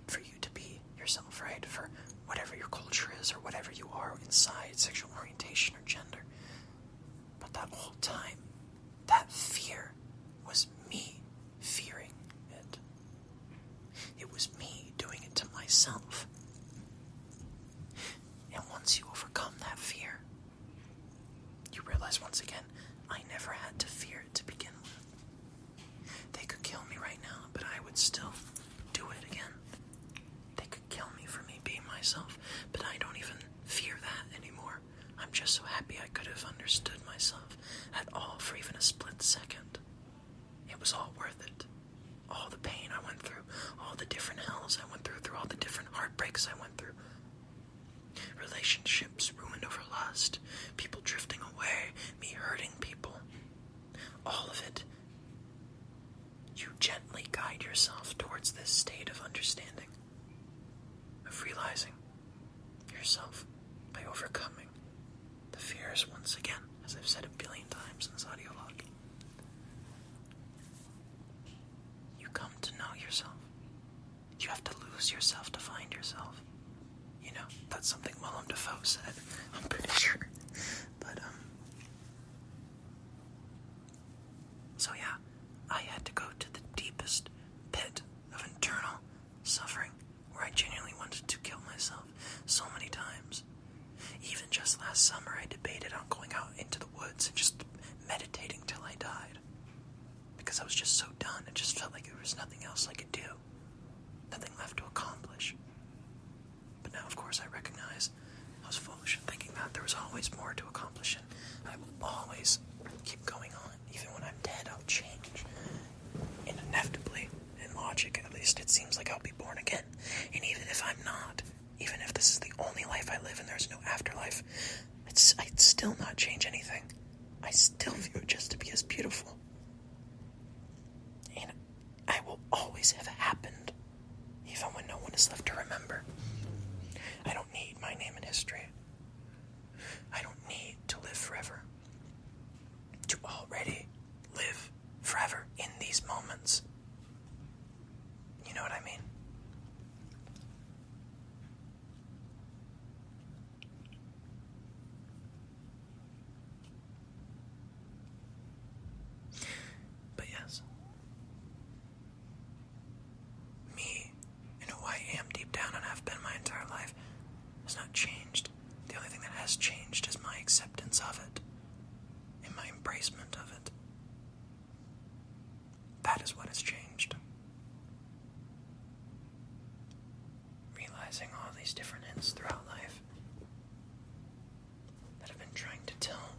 for you to be yourself, right? For whatever your culture is or whatever you are inside, sexual orientation or gender. But that whole time, that fear was me fearing it. It was me doing it to myself. And once you overcome that fear, you realize once again, I never had to fear it to begin with. They could kill me right now, would still do it again. They could kill me for me being myself, but I don't even fear that anymore. I'm just so happy I could have understood myself at all for even a split second. It was all worth it. All the pain I went through, all the different hells I went through all the different heartbreaks I went through. Relationships ruined over lust, people drifting away, me hurting people. All of it. You gently guide yourself towards this state of understanding, of realizing yourself by overcoming the fears once again, as I've said a billion times in this audio log. You come to know yourself. You have to lose yourself to find yourself. You know, that's something Willem Dafoe said, I'm pretty sure. But, so yeah, I had to go to the deepest pit of internal suffering where I genuinely wanted to kill myself so many times. Even just last summer, I debated on going out into the woods and just meditating till I died. Because I was just so done. It just felt like there was nothing else I could do. Nothing left to accomplish. But now, of course, I recognize I was foolish in thinking that there was always more to accomplish, and I will always keep going on. Even when I'm dead, I'll change. And inevitably, in logic at least, it seems like I'll be born again. And even if I'm not, even if this is the only life I live and there's no afterlife, I'd still not change anything. I still view it just to be as beautiful. And I will always have happened, even when no one is left to remember. I don't need my name in history. I don't need to live forever. To already live forever in these moments. You know what I mean? But yes, me and who I am deep down and have been my entire life has not changed. The only thing that has changed is my acceptance of it and my embracement of it. That is what has changed. Realizing all these different hints throughout life that have been trying to tell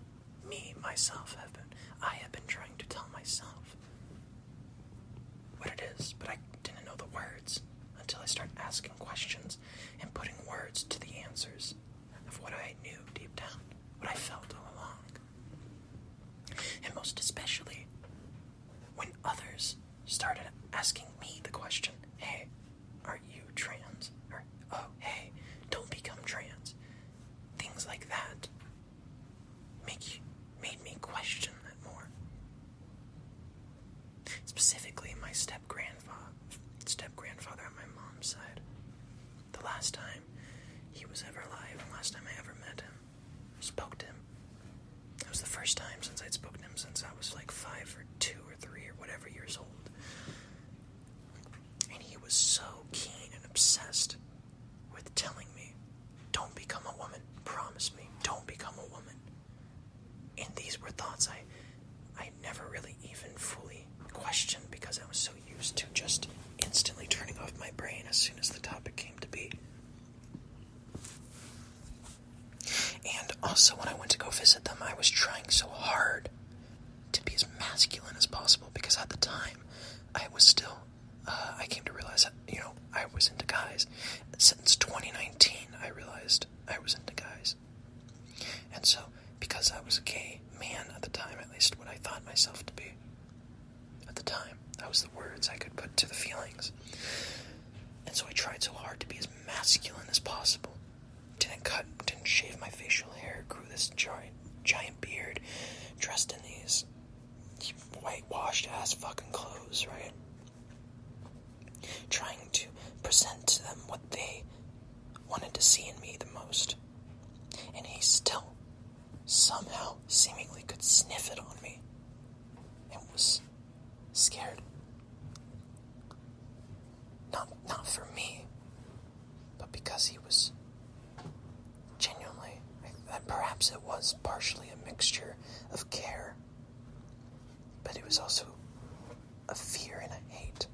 me, myself, I have been trying to tell myself what it is, but I didn't know the words until I started asking questions and putting words to the answers of what I knew deep down, what I felt all along. And most especially when others started asking me the question, hey, are you trans? Or, oh, hey, don't become trans. Things like that made me question it more. Specifically, my step-grandfather on my mom's side. The last time he was ever alive, and last time I ever met him, spoke to him. It was the first time since I'd spoken to him since I was like 5 or 2 or 3 or whatever years old. And he was so keen and obsessed with telling me, don't become a woman. Promise me, don't become a woman. And these were thoughts I never really even fully questioned because I was so used to just instantly turning off my brain as soon as the topic came to be. And also when I went to go visit them, I was trying so hard to be as masculine as possible because at the time I was still, I came to realize that, I was into guys. Since 2019, I realized I was into guys. And so, because I was a gay man at the time, at least what I thought myself to be at the time, that was the words I could put to the feelings. And so I tried so hard to be as masculine as possible. Didn't shave my facial hair, grew this giant beard, dressed in these whitewashed ass fucking clothes, right? Trying to present to them what they wanted to see in me the most. And he still somehow seemingly could sniff it on me and was scared. Not for me, but because he was genuinely, perhaps it was partially a mixture of care, but it was also a fear and a hate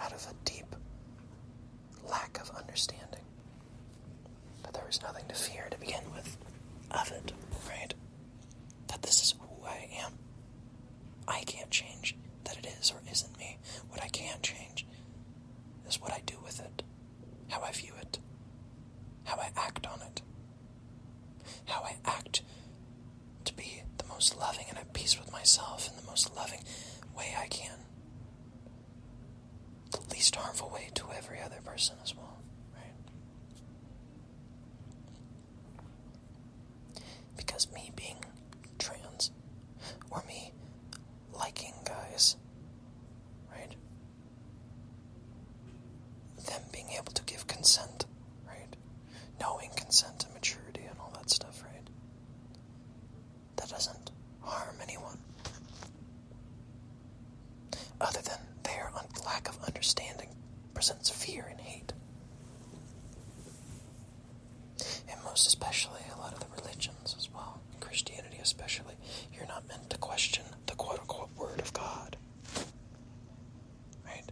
out of a deep lack of understanding. But there was nothing to fear to begin with of it, right? That this is who I am. I can't change that it is or isn't me. What I can change is what I do with it, how I view it, how I act on it, how I act to be the most loving and at peace with myself in the most loving way I can. The least harmful way to every other person as well, right? Because me being trans, or me liking guys, right? Them being able to give consent, right? Knowing consent and maturity and all that stuff, right? That doesn't harm anyone. Other than their lack of understanding presents fear and hate. And most especially a lot of the religions as well, Christianity especially, you're not meant to question the quote-unquote word of God. Right?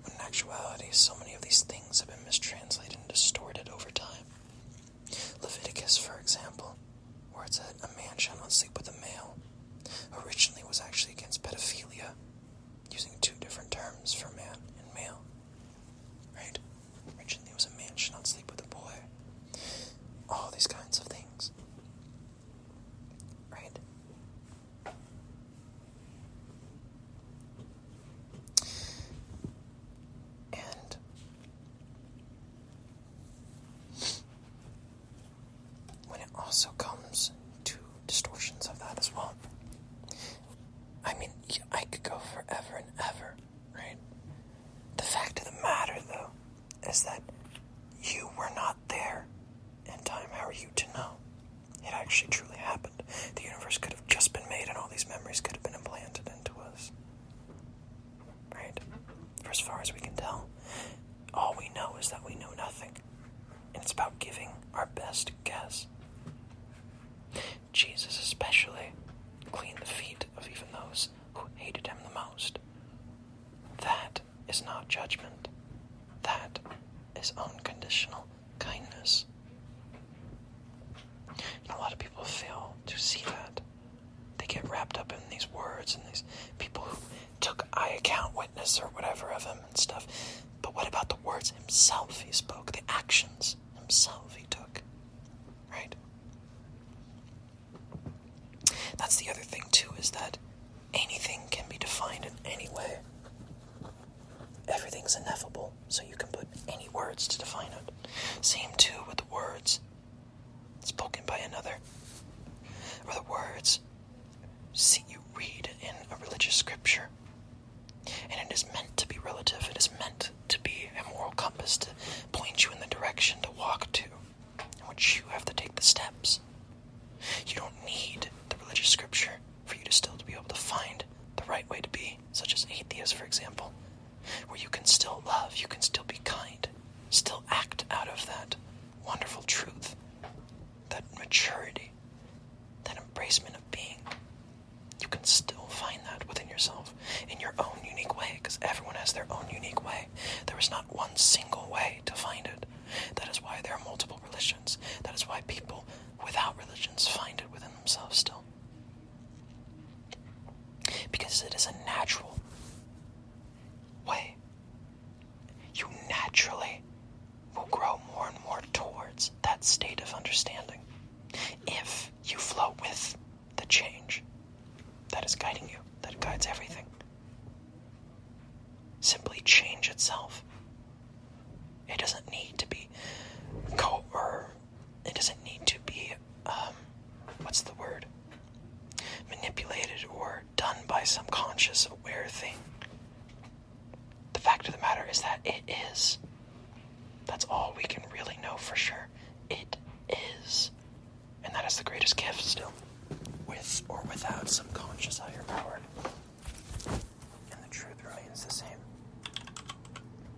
When in actuality, so many of these things have been mistranslated and distorted over time. Leviticus, for example, where it said a man shall not sleep with a male, originally was actually against pedophilia, using two different terms for man and male. Right? Originally it was a man should not sleep with a boy. All these kinds of things. Right? And when it also comes to distortions of that as well, I mean, I could go forever and ever, right? The fact of the matter, though, is that you were not there in time. How are you to know? It actually truly happened. The universe could have just been made and all these memories could have been implanted into us. Right? For as far as we can tell, all we know is that we know nothing. And it's about giving our best guess. Jesus especially cleaned the feet of even those who hated him the most. That is not judgment. That is unconditional kindness. And a lot of people fail to see that. They get wrapped up in these words and these people who took eye account witness or whatever of him and stuff. But what about the words himself he spoke, the actions himself he took? Right? That's the other thing too, is that anything can be defined in any way. Everything's ineffable, so you can put any words to define it. Same too with the words spoken by another, or the words you read in a religious scripture. And it is meant to be relative. It is meant to be a moral compass to point you in the direction to walk to, in which you have to take the steps. You don't need the religious scripture for you to still to be able to find the right way to be, such as atheists, for example, where you can still love, you can still be kind, still act out of that wonderful truth, that maturity, that embracement of being. You can still find that within yourself in your own unique way, because everyone has their own unique way. There is not one single way to find it. That is why there are multiple religions. That is why people without religions find it within themselves still. Because it is a natural way. You naturally will grow more and more towards that state of understanding if you flow with the change that is guiding you, that guides everything. Simply change itself. It doesn't need to be it doesn't need to be manipulated or done by some conscious aware thing. The fact of the matter is that it is. That's all we can really know for sure. It is. And that is the greatest gift still. With or without some conscious higher power. And the truth remains the same.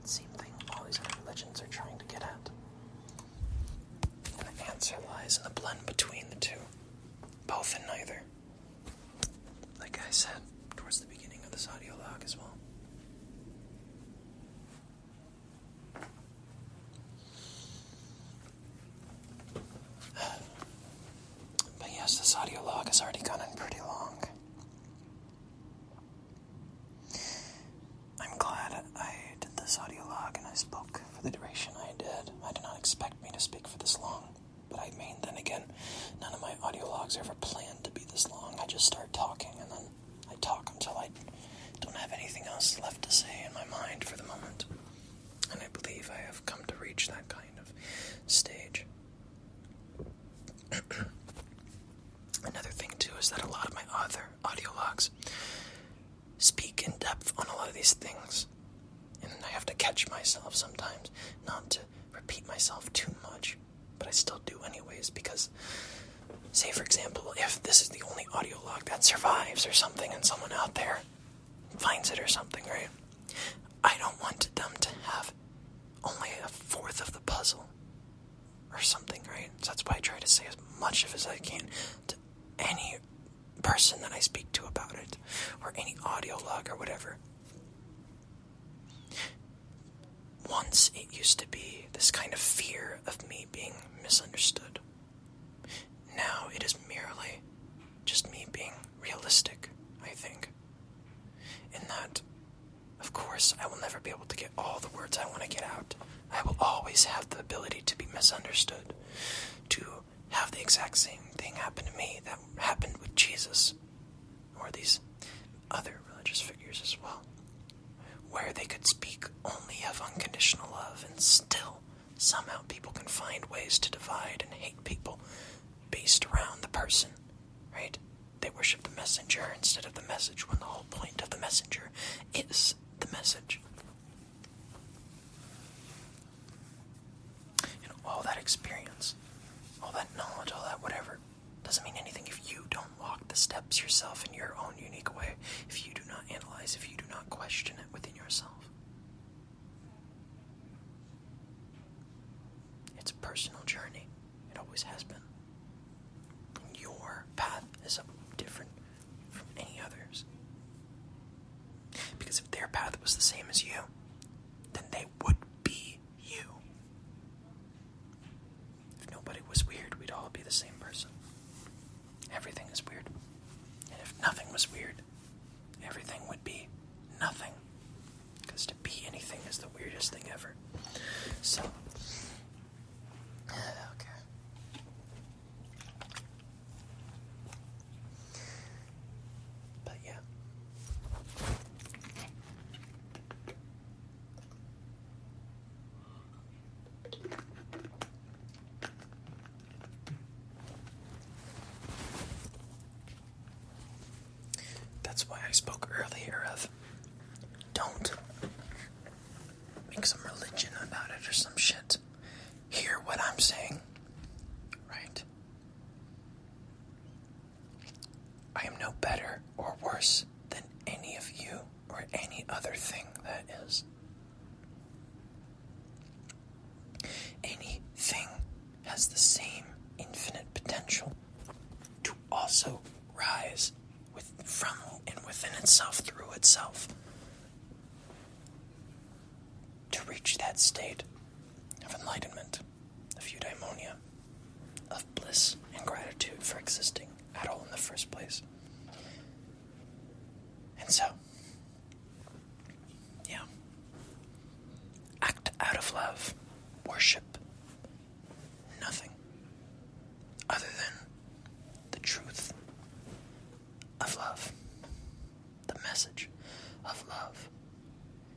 Same thing all these other religions are trying to get at. And the answer lies in the blend between the two. Both and neither. Like I said towards the beginning of this audio log as well. just start talking, and then I talk until I don't have anything else left to say in my mind for the moment. And I believe I have come to reach that kind of stage. Another thing, too, is that a lot of my other audio logs speak in depth on a lot of these things. And I have to catch myself sometimes not to repeat myself too much. But I still do anyways, because, say for example, if this is the only audio log that survives or something and someone out there finds it or something, right? I don't want them to have only a fourth of the puzzle or something, right? So that's why I try to say as much of as I can to any person that I speak to about it, or any audio log or whatever. Once it used to be this kind of fear of me being misunderstood. Now it is merely just me being realistic, I think. In that, of course, I will never be able to get all the words I want to get out. I will always have the ability to be misunderstood, to have the exact same thing happen to me that happened with Jesus, or these other religious figures as well, where they could speak only of unconditional love, and still, somehow people can find ways to divide and hate people based around the person, right? They worship the messenger instead of the message, when the whole point of the messenger is the message. And all that experience, all that knowledge, all that whatever, doesn't mean anything if you don't walk the steps yourself in your own unique way, if you do not analyze, if you do not question it within yourself. It's a personal journey. It always has been. Your path is different from any others. Because if their path was the same as you, then they would be you. If nobody was weird, we'd all be the same person. Everything is weird. And if nothing was weird, everything would be nothing. Because to be anything is the weirdest thing ever. So, okay. But yeah. That's why I spoke earlier of don't make some religion about it or some shit. Hear what I'm saying, right? I am no better or worse than any of you or any other thing that is. Anything has the same infinite potential to also rise from and within itself, through itself, to reach that state of enlightenment, of eudaimonia, of bliss and gratitude for existing at all in the first place. And so, yeah, act out of love, worship nothing other than the truth of love, the message of love,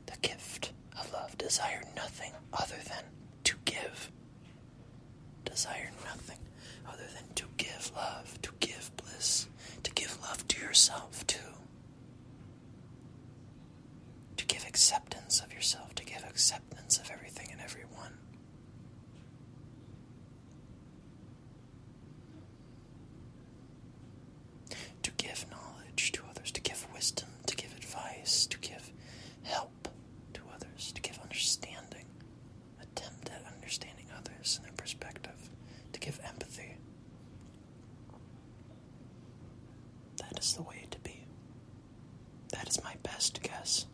the gift of love. Desire nothing other than to give. Desire nothing other than to give love, to give bliss, to give love to yourself too. To give acceptance of yourself, to give acceptance of everything and everyone. To give knowledge to others, to give wisdom, to give advice, to give help to others, to give understanding, attempt at understanding others and their perspective, to give empathy. That is the way to be. That is my best guess.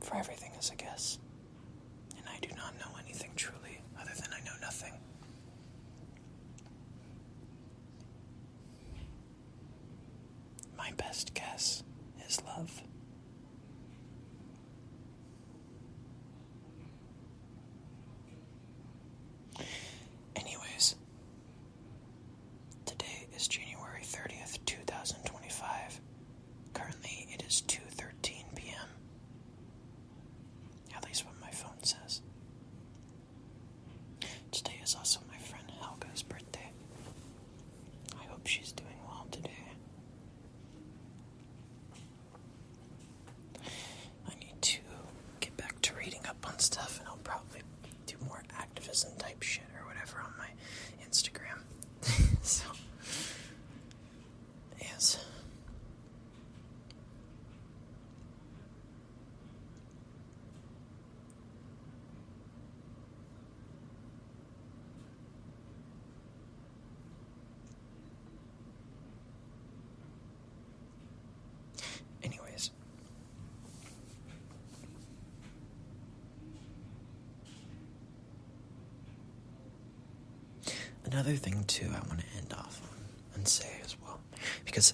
For everything is a guess. And I do not know anything truly other than I know nothing. My best guess is love. Anyways, today is January 30th, another thing, too, I want to end off on and say as well. Because,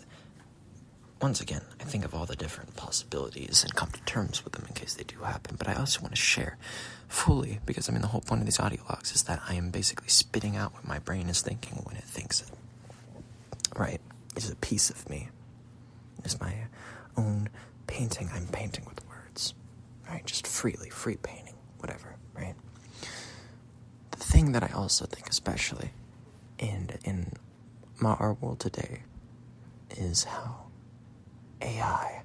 once again, I think of all the different possibilities and come to terms with them in case they do happen. But I also want to share fully, because, the whole point of these audio logs is that I am basically spitting out what my brain is thinking when it thinks it. Right? It's a piece of me. It's my own painting. I'm painting with words. Right? Just freely, free painting, whatever, right? The thing that I also think especially in our world today is how AI,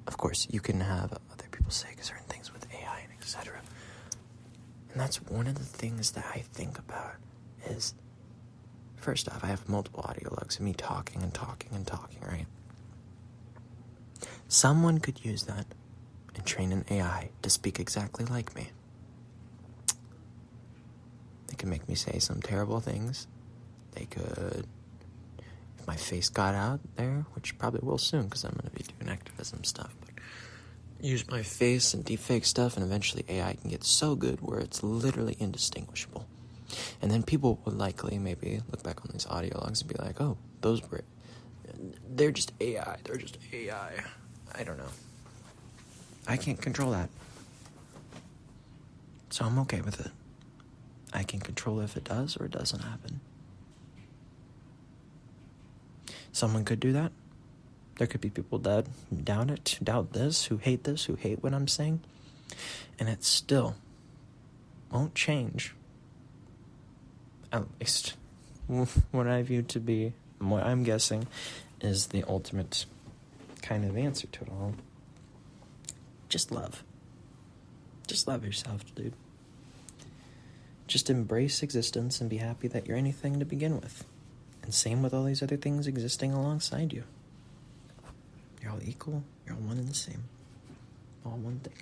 of course, you can have other people say certain things with AI and etc. And that's one of the things that I think about is, first off, I have multiple audio logs of me talking, right? Someone could use that and train an AI to speak exactly like me. They could make me say some terrible things. They could, if my face got out there, which probably will soon because I'm going to be doing activism stuff, but use my face and deepfake stuff, and eventually AI can get so good where it's literally indistinguishable. And then people would likely maybe look back on these audio logs and be like, oh, they're just AI. They're just AI. I don't know. I can't control that. So I'm okay with it. I can control if it does or it doesn't happen. Someone could do that. There could be people that doubt this, who hate what I'm saying. And it still won't change. At least what I view to be, what I'm guessing, is the ultimate kind of answer to it all. Just love. Just love yourself, dude. Just embrace existence and be happy that you're anything to begin with. And same with all these other things existing alongside you. You're all equal. You're all one and the same. All one thing.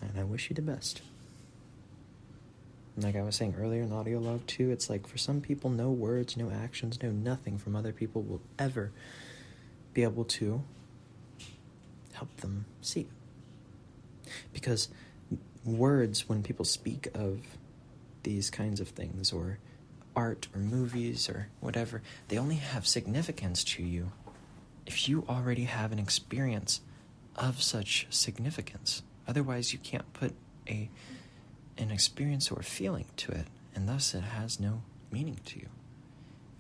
And I wish you the best. Like I was saying earlier in the audio log too, it's like for some people, no words, no actions, no nothing from other people will ever be able to help them see. Because words, when people speak of these kinds of things, or art, or movies, or whatever, they only have significance to you if you already have an experience of such significance. Otherwise, you can't put an experience or feeling to it, and thus it has no meaning to you.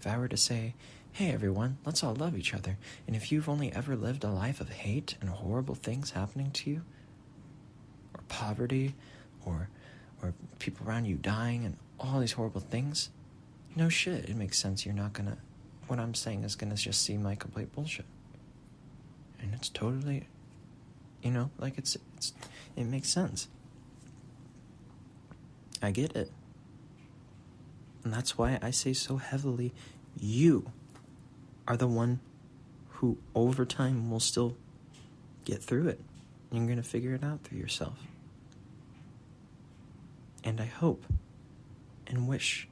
If I were to say, hey everyone, let's all love each other, and if you've only ever lived a life of hate and horrible things happening to you, or poverty, or people around you dying, and all these horrible things, no shit, it makes sense you're not gonna, what I'm saying is gonna just seem like complete bullshit. And it's totally, like it makes sense. I get it. And that's why I say so heavily, you are the one who over time will still get through it. You're going to figure it out through yourself. And I hope and wish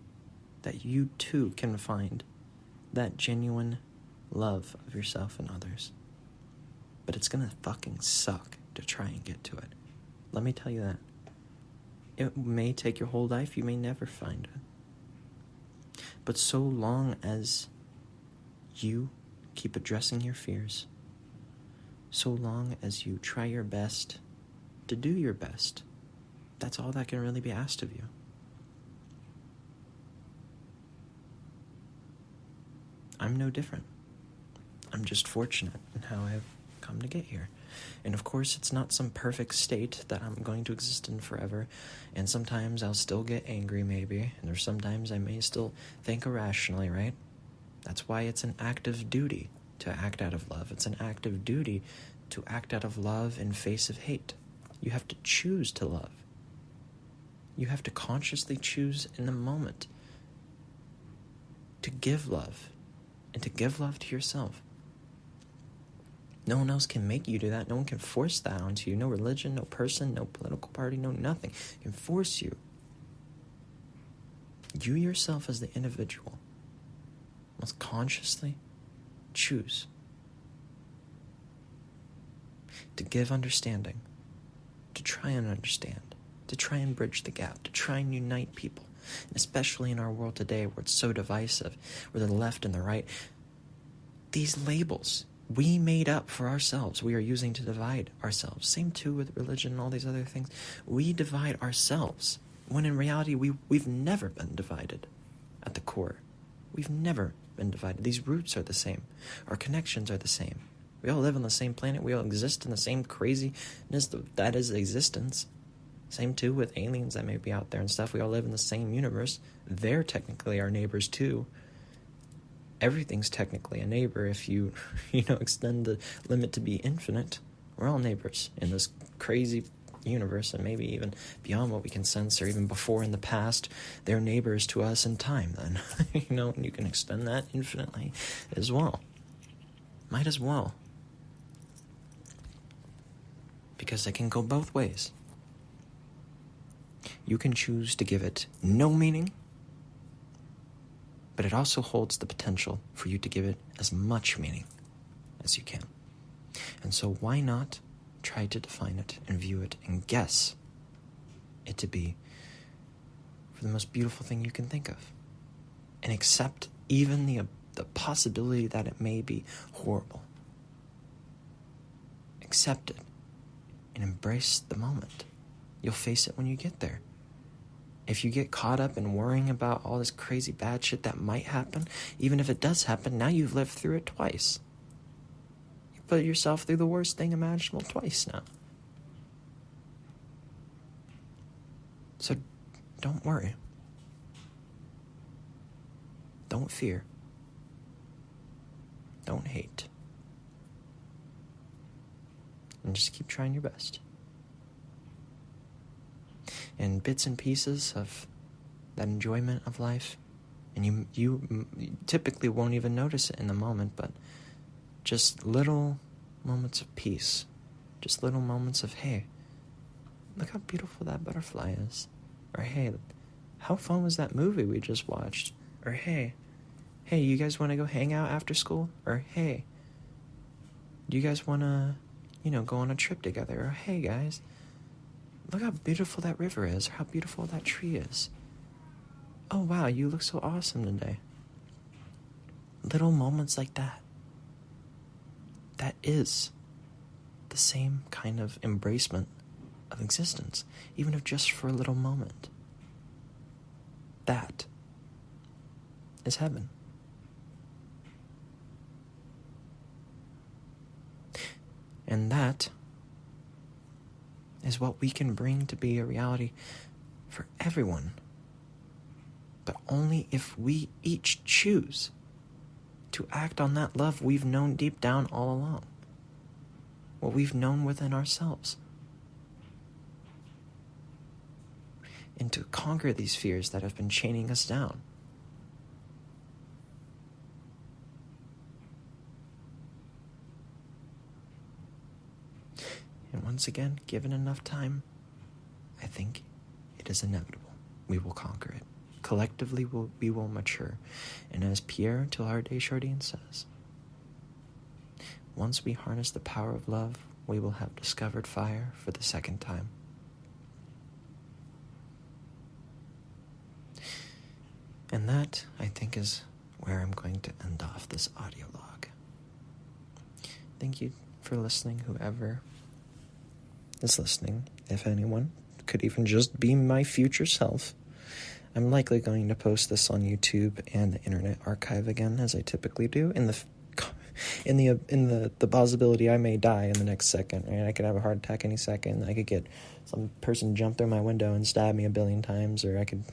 that you too can find that genuine love of yourself and others. But it's going to fucking suck to try and get to it. Let me tell you that. It may take your whole life, you may never find it. But so long as you keep addressing your fears, so long as you try your best to do your best, that's all that can really be asked of you. I'm no different. I'm just fortunate in how I've come to get here. And of course, it's not some perfect state that I'm going to exist in forever. And sometimes I'll still get angry, maybe. And there's sometimes I may still think irrationally, right? That's why it's an act of duty to act out of love. It's an act of duty to act out of love in face of hate. You have to choose to love. You have to consciously choose in the moment to give love, and to give love to yourself. No one else can make you do that. No one can force that onto you. No religion, no person, no political party, no nothing can force you. You yourself as the individual must consciously choose to give understanding, to try and understand, to try and bridge the gap, to try and unite people. And especially in our world today where it's so divisive, where the left and the right, these labels we made up for ourselves, we are using to divide ourselves. Same too with religion and all these other things. We divide ourselves, when in reality we've never been divided at the core. We've never been divided. These roots are the same. Our connections are the same. We all live on the same planet. We all exist in the same craziness that is existence. Same too with aliens that may be out there and stuff. We all live in the same universe. They're technically our neighbors too. Everything's technically a neighbor if you extend the limit to be infinite. We're all neighbors in this crazy universe, and maybe even beyond what we can sense, or even before in the past. They're neighbors to us in time then. And you can extend that infinitely as well. Might as well. Because it can go both ways. You can choose to give it no meaning, but it also holds the potential for you to give it as much meaning as you can. And so why not try to define it and view it and guess it to be for the most beautiful thing you can think of, and accept even the possibility that it may be horrible. Accept it and embrace the moment. You'll face it when you get there. If you get caught up in worrying about all this crazy bad shit that might happen, even if it does happen, now you've lived through it twice. You put yourself through the worst thing imaginable twice now. So don't worry. Don't fear. Don't hate. And just keep trying your best. And bits and pieces of that enjoyment of life, and you typically won't even notice it in the moment, but just little moments of peace, just little moments of, hey, look how beautiful that butterfly is, or hey, how fun was that movie we just watched, or hey, you guys want to go hang out after school, or hey, do you guys want to, go on a trip together, or hey guys, look how beautiful that river is, or how beautiful that tree is. Oh wow, you look so awesome today. Little moments like that. That is the same kind of embracement of existence, even if just for a little moment. That is heaven. And that is what we can bring to be a reality for everyone. But only if we each choose to act on that love we've known deep down all along. What we've known within ourselves. And to conquer these fears that have been chaining us down. And once again, given enough time, I think it is inevitable. We will conquer it. Collectively, we will mature. And as Pierre Teilhard de Chardin says, once we harness the power of love, we will have discovered fire for the second time. And that, I think, is where I'm going to end off this audio log. Thank you for listening, whoever is listening. If anyone could even just be my future self. I'm likely going to post this on YouTube and the Internet Archive again, as I typically do, in the possibility I may die in the next second. Right? I could have a heart attack any second. I could get some person jump through my window and stab me 1,000,000,000 times, or I could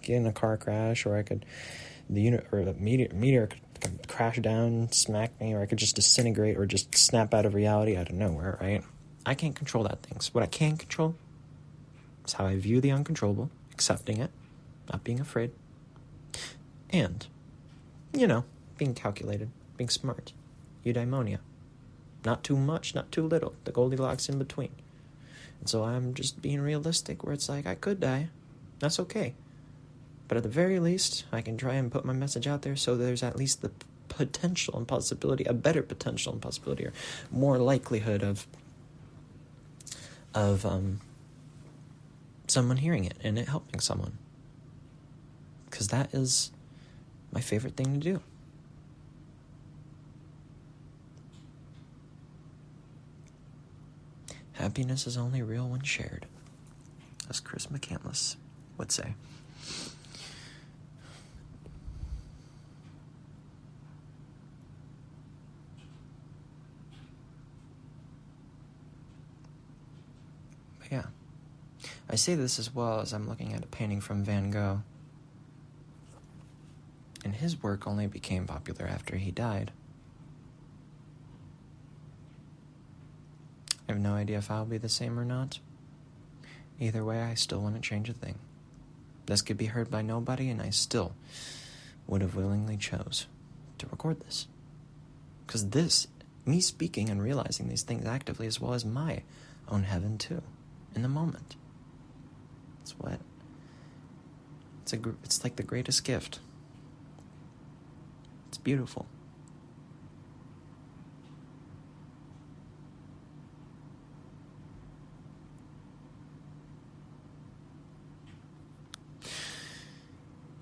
get in a car crash, or the meteor could crash down, smack me, or I could just disintegrate, or just snap out of reality out of nowhere. Right? I can't control that things. What I can control is how I view the uncontrollable, accepting it, not being afraid, and, being calculated, being smart, eudaimonia. Not too much, not too little, the Goldilocks in between. And so I'm just being realistic, where it's like, I could die, that's okay. But at the very least, I can try and put my message out there so there's at least the potential and possibility, a better potential and possibility, or more likelihood of of someone hearing it and it helping someone. Because that is my favorite thing to do. Happiness is only real when shared, as Chris McCandless would say. But yeah, I say this as well as I'm looking at a painting from Van Gogh. And his work only became popular after he died. I have no idea if I'll be the same or not. Either way, I still wouldn't change a thing. This could be heard by nobody, and I still would have willingly chose to record this. Because this, me speaking and realizing these things actively as well as my own heaven too, in the moment. It's like the greatest gift. It's beautiful.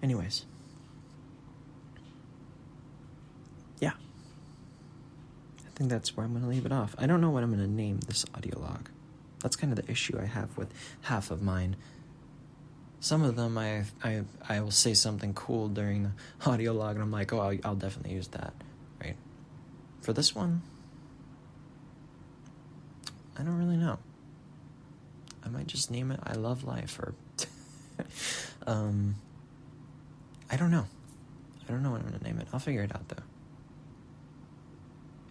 Anyways. Yeah. I think that's where I'm going to leave it off. I don't know what I'm going to name this audio log. That's kind of the issue I have with half of mine. Some of them I will say something cool during the audio log and I'm like, oh, I'll definitely use that, right? For this one, I don't really know. I might just name it I Love Life or I don't know. I don't know what I'm going to name it. I'll figure it out, though.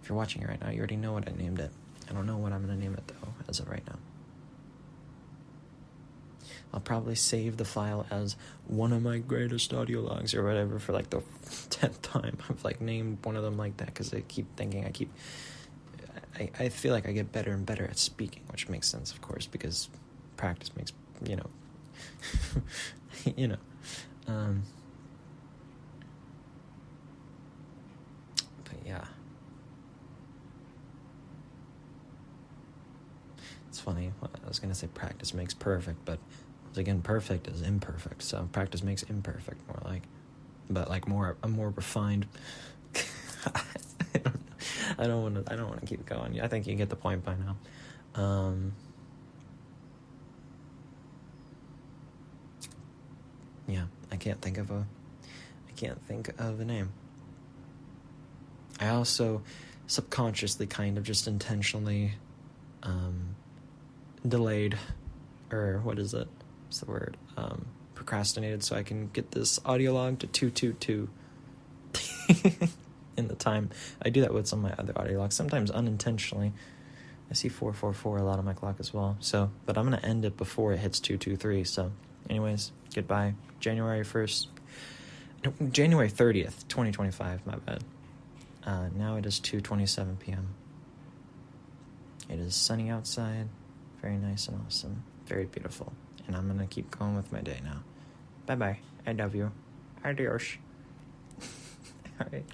If you're watching it right now, you already know what I named it. I don't know what I'm going to name it, though, as of right now. I'll probably save the file as one of my greatest audio logs or whatever for, like, the 10th time. I've, like, named one of them like that because I keep thinking I feel like I get better and better at speaking, which makes sense, of course, because practice makes, you know, but yeah, it's funny. I was gonna say practice makes perfect, but again, perfect is imperfect, so practice makes imperfect more like, but like a more refined. I don't want to keep going. I think you get the point by now. Yeah, I can't think of a name. I also subconsciously kind of just intentionally delayed, or what is it? What's the word? Procrastinated so I can get this audio log to 222 in the time. I do that with some of my other audio logs, sometimes unintentionally. I see 444 a lot on my clock as well. So, but I'm going to end it before it hits 223. So, anyways, goodbye. January 30th, 2025, my bad. Now it is 2:27 p.m. It is sunny outside, very nice and awesome, very beautiful. And I'm going to keep going with my day now. Bye-bye. I love you. Adios. All right.